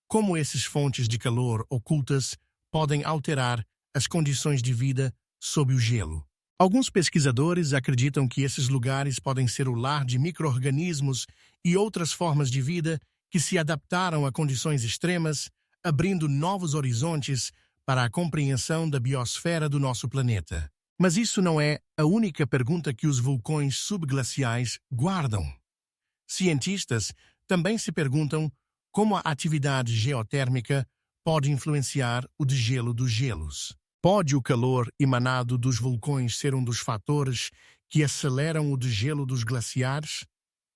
Como essas fontes de calor ocultas podem alterar as condições de vida sob o gelo? Alguns pesquisadores acreditam que esses lugares podem ser o lar de micro-organismos e outras formas de vida que se adaptaram a condições extremas, abrindo novos horizontes para a compreensão da biosfera do nosso planeta. Mas isso não é a única pergunta que os vulcões subglaciais guardam. Cientistas também se perguntam como a atividade geotérmica pode influenciar o degelo dos gelos. Pode o calor emanado dos vulcões ser um dos fatores que aceleram o degelo dos glaciares?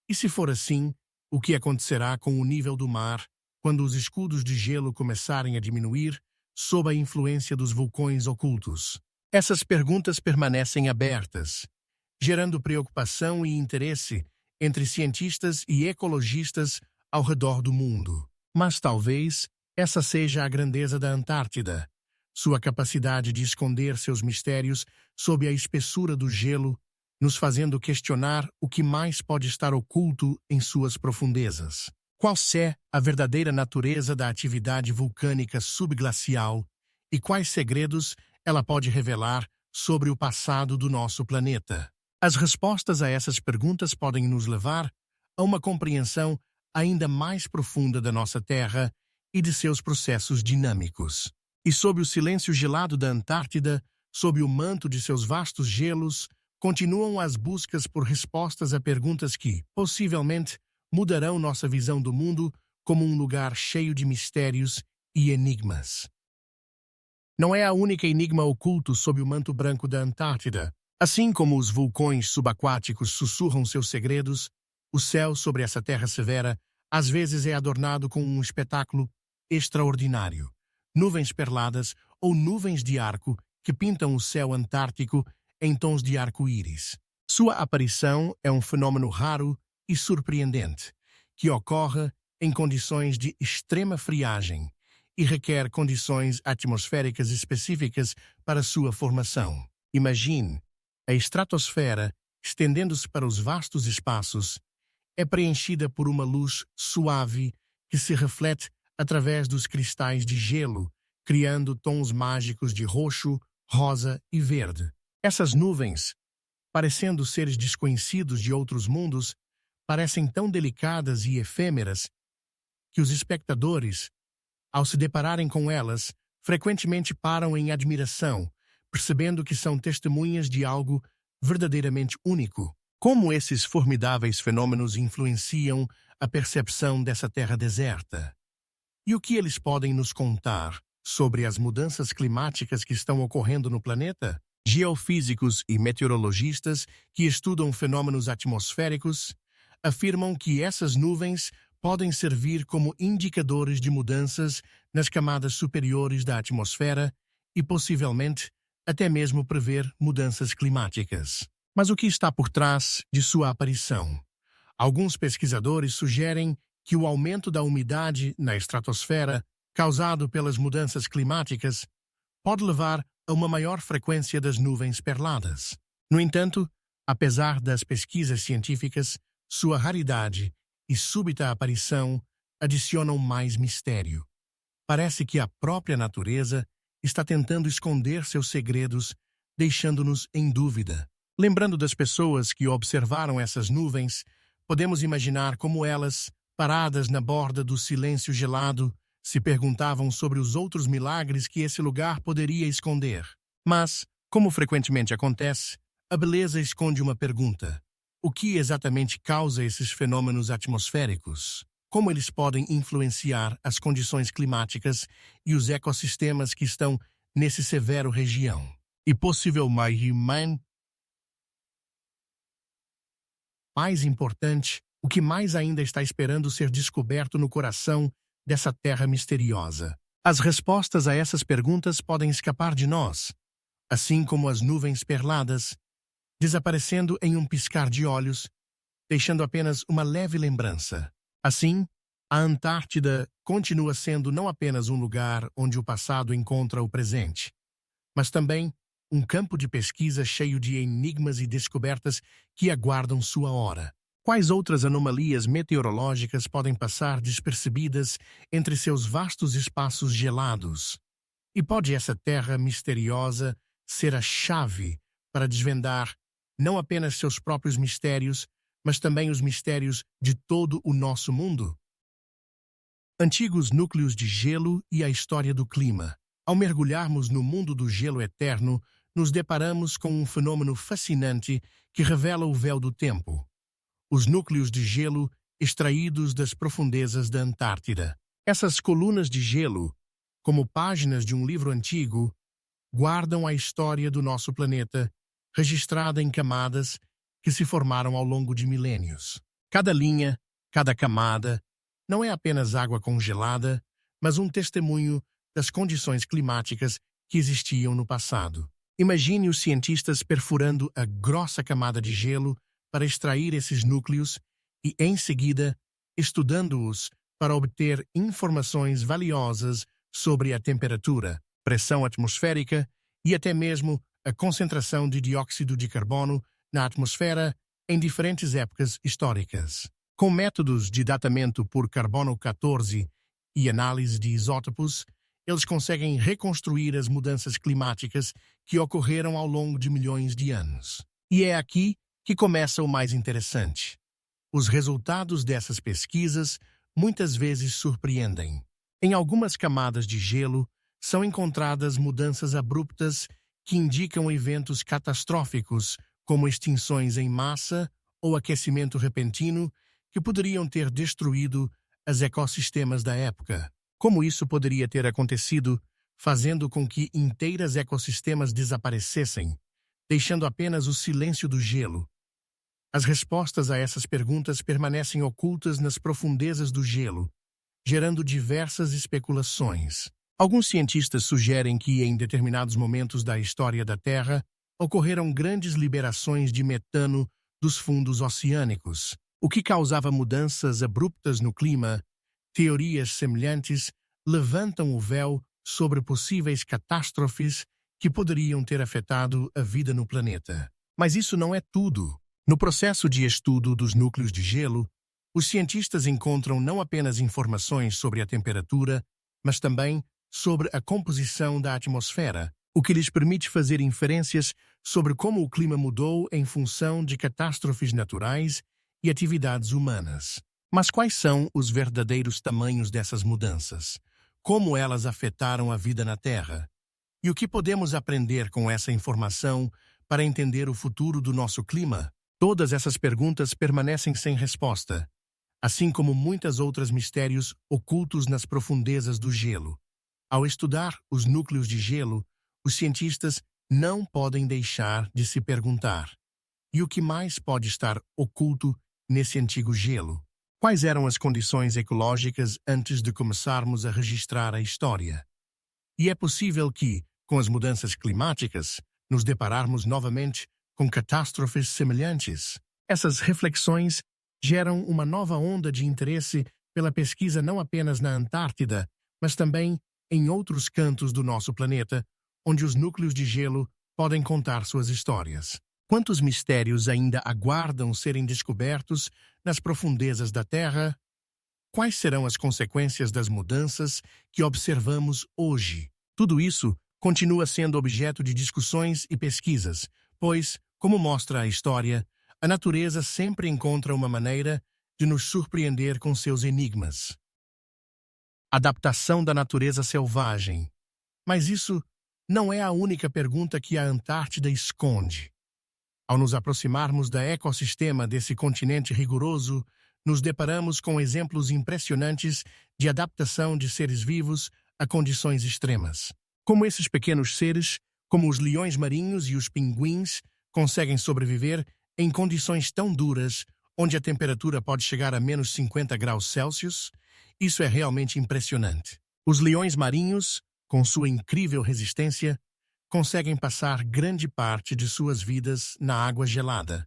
E se for assim, o que acontecerá com o nível do mar quando os escudos de gelo começarem a diminuir sob a influência dos vulcões ocultos? Essas perguntas permanecem abertas, gerando preocupação e interesse entre cientistas e ecologistas ao redor do mundo. Mas talvez essa seja a grandeza da Antártida, sua capacidade de esconder seus mistérios sob a espessura do gelo, nos fazendo questionar o que mais pode estar oculto em suas profundezas. Qual é a verdadeira natureza da atividade vulcânica subglacial e quais segredos ela pode revelar sobre o passado do nosso planeta? As respostas a essas perguntas podem nos levar a uma compreensão ainda mais profunda da nossa Terra e de seus processos dinâmicos. E sob o silêncio gelado da Antártida, sob o manto de seus vastos gelos, continuam as buscas por respostas a perguntas que, possivelmente, mudarão nossa visão do mundo como um lugar cheio de mistérios e enigmas. Não é a única enigma oculto sob o manto branco da Antártida. Assim como os vulcões subaquáticos sussurram seus segredos, o céu sobre essa terra severa às vezes é adornado com um espetáculo extraordinário. Nuvens perladas ou nuvens de arco que pintam o céu antártico em tons de arco-íris. Sua aparição é um fenômeno raro e surpreendente, que ocorre em condições de extrema friagem e requer condições atmosféricas específicas para sua formação. Imagine, a estratosfera, estendendo-se para os vastos espaços, é preenchida por uma luz suave que se reflete através dos cristais de gelo, criando tons mágicos de roxo, rosa e verde. Essas nuvens, parecendo seres desconhecidos de outros mundos, parecem tão delicadas e efêmeras que os espectadores, ao se depararem com elas, frequentemente param em admiração, percebendo que são testemunhas de algo verdadeiramente único. Como esses formidáveis fenômenos influenciam a percepção dessa terra deserta? E o que eles podem nos contar sobre as mudanças climáticas que estão ocorrendo no planeta? Geofísicos e meteorologistas que estudam fenômenos atmosféricos afirmam que essas nuvens podem servir como indicadores de mudanças nas camadas superiores da atmosfera e, possivelmente, até mesmo prever mudanças climáticas. Mas o que está por trás de sua aparição? Alguns pesquisadores sugerem que o aumento da umidade na estratosfera, causado pelas mudanças climáticas, pode levar a uma maior frequência das nuvens perladas. No entanto, apesar das pesquisas científicas, sua raridade e súbita aparição adicionam mais mistério. Parece que a própria natureza está tentando esconder seus segredos, deixando-nos em dúvida. Lembrando das pessoas que observaram essas nuvens, podemos imaginar como elas, paradas na borda do silêncio gelado, se perguntavam sobre os outros milagres que esse lugar poderia esconder. Mas, como frequentemente acontece, a beleza esconde uma pergunta. O que exatamente causa esses fenômenos atmosféricos? Como eles podem influenciar as condições climáticas e os ecossistemas que estão nesse severo região? E possivelmente, mais importante, o que mais ainda está esperando ser descoberto no coração dessa terra misteriosa? As respostas a essas perguntas podem escapar de nós, assim como as nuvens perladas, desaparecendo em um piscar de olhos, deixando apenas uma leve lembrança. Assim, a Antártida continua sendo não apenas um lugar onde o passado encontra o presente, mas também um campo de pesquisa cheio de enigmas e descobertas que aguardam sua hora. Quais outras anomalias meteorológicas podem passar despercebidas entre seus vastos espaços gelados? E pode essa terra misteriosa ser a chave para desvendar não apenas seus próprios mistérios, mas também os mistérios de todo o nosso mundo? Antigos núcleos de gelo e a história do clima. Ao mergulharmos no mundo do gelo eterno, nos deparamos com um fenômeno fascinante que revela o véu do tempo. Os núcleos de gelo extraídos das profundezas da Antártida. Essas colunas de gelo, como páginas de um livro antigo, guardam a história do nosso planeta, registrada em camadas que se formaram ao longo de milênios. Cada linha, cada camada, não é apenas água congelada, mas um testemunho das condições climáticas que existiam no passado. Imagine os cientistas perfurando a grossa camada de gelo para extrair esses núcleos e, em seguida, estudando-os para obter informações valiosas sobre a temperatura, pressão atmosférica e até mesmo a concentração de dióxido de carbono na atmosfera em diferentes épocas históricas. Com métodos de datamento por carbono 14 e análise de isótopos, eles conseguem reconstruir as mudanças climáticas que ocorreram ao longo de milhões de anos. E é aqui que começa o mais interessante. Os resultados dessas pesquisas muitas vezes surpreendem. Em algumas camadas de gelo, são encontradas mudanças abruptas que indicam eventos catastróficos, como extinções em massa ou aquecimento repentino, que poderiam ter destruído os ecossistemas da época. Como isso poderia ter acontecido, fazendo com que inteiros ecossistemas desaparecessem, deixando apenas o silêncio do gelo? As respostas a essas perguntas permanecem ocultas nas profundezas do gelo, gerando diversas especulações. Alguns cientistas sugerem que, em determinados momentos da história da Terra, ocorreram grandes liberações de metano dos fundos oceânicos, o que causava mudanças abruptas no clima. Teorias semelhantes levantam o véu sobre possíveis catástrofes que poderiam ter afetado a vida no planeta. Mas isso não é tudo. No processo de estudo dos núcleos de gelo, os cientistas encontram não apenas informações sobre a temperatura, mas também sobre a composição da atmosfera, o que lhes permite fazer inferências sobre como o clima mudou em função de catástrofes naturais e atividades humanas. Mas quais são os verdadeiros tamanhos dessas mudanças? Como elas afetaram a vida na Terra? E o que podemos aprender com essa informação para entender o futuro do nosso clima? Todas essas perguntas permanecem sem resposta, assim como muitos outros mistérios ocultos nas profundezas do gelo. Ao estudar os núcleos de gelo, os cientistas não podem deixar de se perguntar: e o que mais pode estar oculto nesse antigo gelo? Quais eram as condições ecológicas antes de começarmos a registrar a história? E é possível que, com as mudanças climáticas, nos depararmos novamente com catástrofes semelhantes. Essas reflexões geram uma nova onda de interesse pela pesquisa não apenas na Antártida, mas também em outros cantos do nosso planeta, onde os núcleos de gelo podem contar suas histórias. Quantos mistérios ainda aguardam serem descobertos nas profundezas da Terra? Quais serão as consequências das mudanças que observamos hoje? Tudo isso continua sendo objeto de discussões e pesquisas, pois, como mostra a história, a natureza sempre encontra uma maneira de nos surpreender com seus enigmas. Adaptação da natureza selvagem. Mas isso não é a única pergunta que a Antártida esconde. Ao nos aproximarmos do ecossistema desse continente rigoroso, nos deparamos com exemplos impressionantes de adaptação de seres vivos a condições extremas. Como esses pequenos seres, como os leões marinhos e os pinguins, conseguem sobreviver em condições tão duras, onde a temperatura pode chegar a menos 50 graus Celsius, isso é realmente impressionante. Os leões marinhos, com sua incrível resistência, conseguem passar grande parte de suas vidas na água gelada,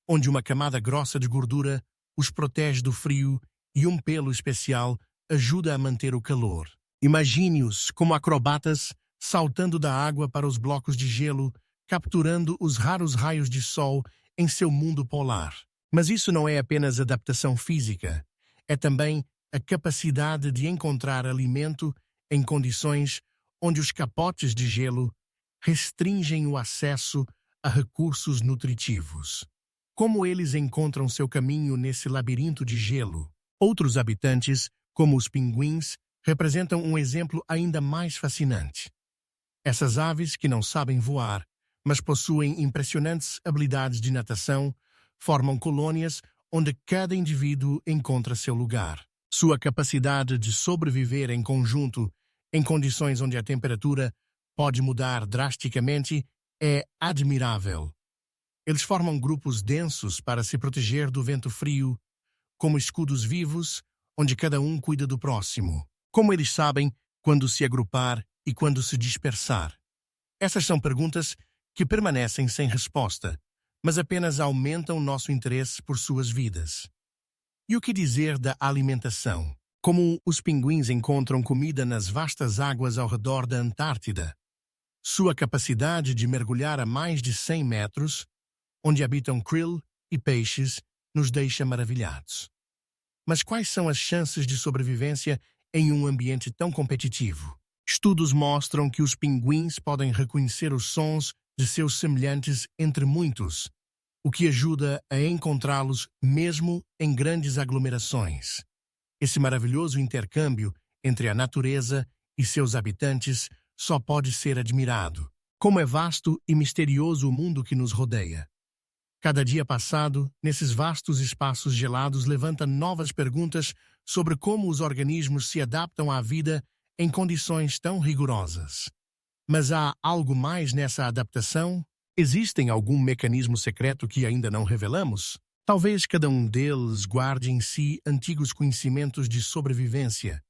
onde uma camada grossa de gordura os protege do frio e um pelo especial ajuda a manter o calor. Imagine-os como acrobatas saltando da água para os blocos de gelo, capturando os raros raios de sol em seu mundo polar. Mas isso não é apenas adaptação física, é também a capacidade de encontrar alimento em condições onde os capotes de gelo restringem o acesso a recursos nutritivos. Como eles encontram seu caminho nesse labirinto de gelo? Outros habitantes, como os pinguins, representam um exemplo ainda mais fascinante. Essas aves que não sabem voar, mas possuem impressionantes habilidades de natação, formam colônias onde cada indivíduo encontra seu lugar. Sua capacidade de sobreviver em conjunto, em condições onde a temperatura pode mudar drasticamente, é admirável. Eles formam grupos densos para se proteger do vento frio, como escudos vivos, onde cada um cuida do próximo. Como eles sabem quando se agrupar e quando se dispersar? Essas são perguntas que permanecem sem resposta, mas apenas aumentam nosso interesse por suas vidas. E o que dizer da alimentação? Como os pinguins encontram comida nas vastas águas ao redor da Antártida? Sua capacidade de mergulhar a mais de 100 metros, onde habitam krill e peixes, nos deixa maravilhados. Mas quais são as chances de sobrevivência em um ambiente tão competitivo? Estudos mostram que os pinguins podem reconhecer os sons de seus semelhantes entre muitos, o que ajuda a encontrá-los mesmo em grandes aglomerações. Esse maravilhoso intercâmbio entre a natureza e seus habitantes só pode ser admirado. Como é vasto e misterioso o mundo que nos rodeia. Cada dia passado, nesses vastos espaços gelados, levanta novas perguntas sobre como os organismos se adaptam à vida em condições tão rigorosas. Mas há algo mais nessa adaptação? Existem algum mecanismo secreto que ainda não revelamos? Talvez cada um deles guarde em si antigos conhecimentos de sobrevivência,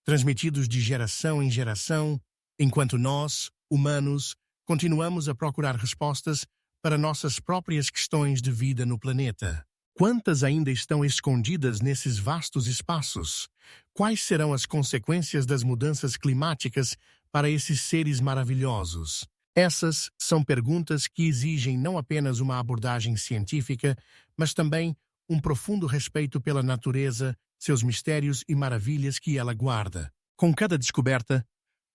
transmitidos de geração em geração, enquanto nós, humanos, continuamos a procurar respostas para nossas próprias questões de vida no planeta. Quantas ainda estão escondidas nesses vastos espaços? Quais serão as consequências das mudanças climáticas para esses seres maravilhosos? Essas são perguntas que exigem não apenas uma abordagem científica, mas também um profundo respeito pela natureza, seus mistérios e maravilhas que ela guarda. Com cada descoberta,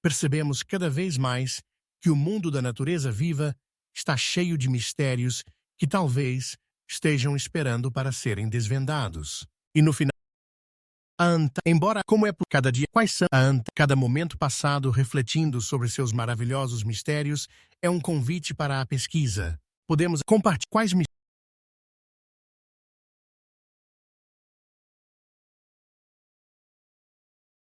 percebemos cada vez mais que o mundo da natureza viva está cheio de mistérios que talvez estejam esperando para serem desvendados. E no final, embora como é por cada dia, quais são cada momento passado refletindo sobre seus maravilhosos mistérios, é um convite para a pesquisa. Podemos compartilhar quais mistérios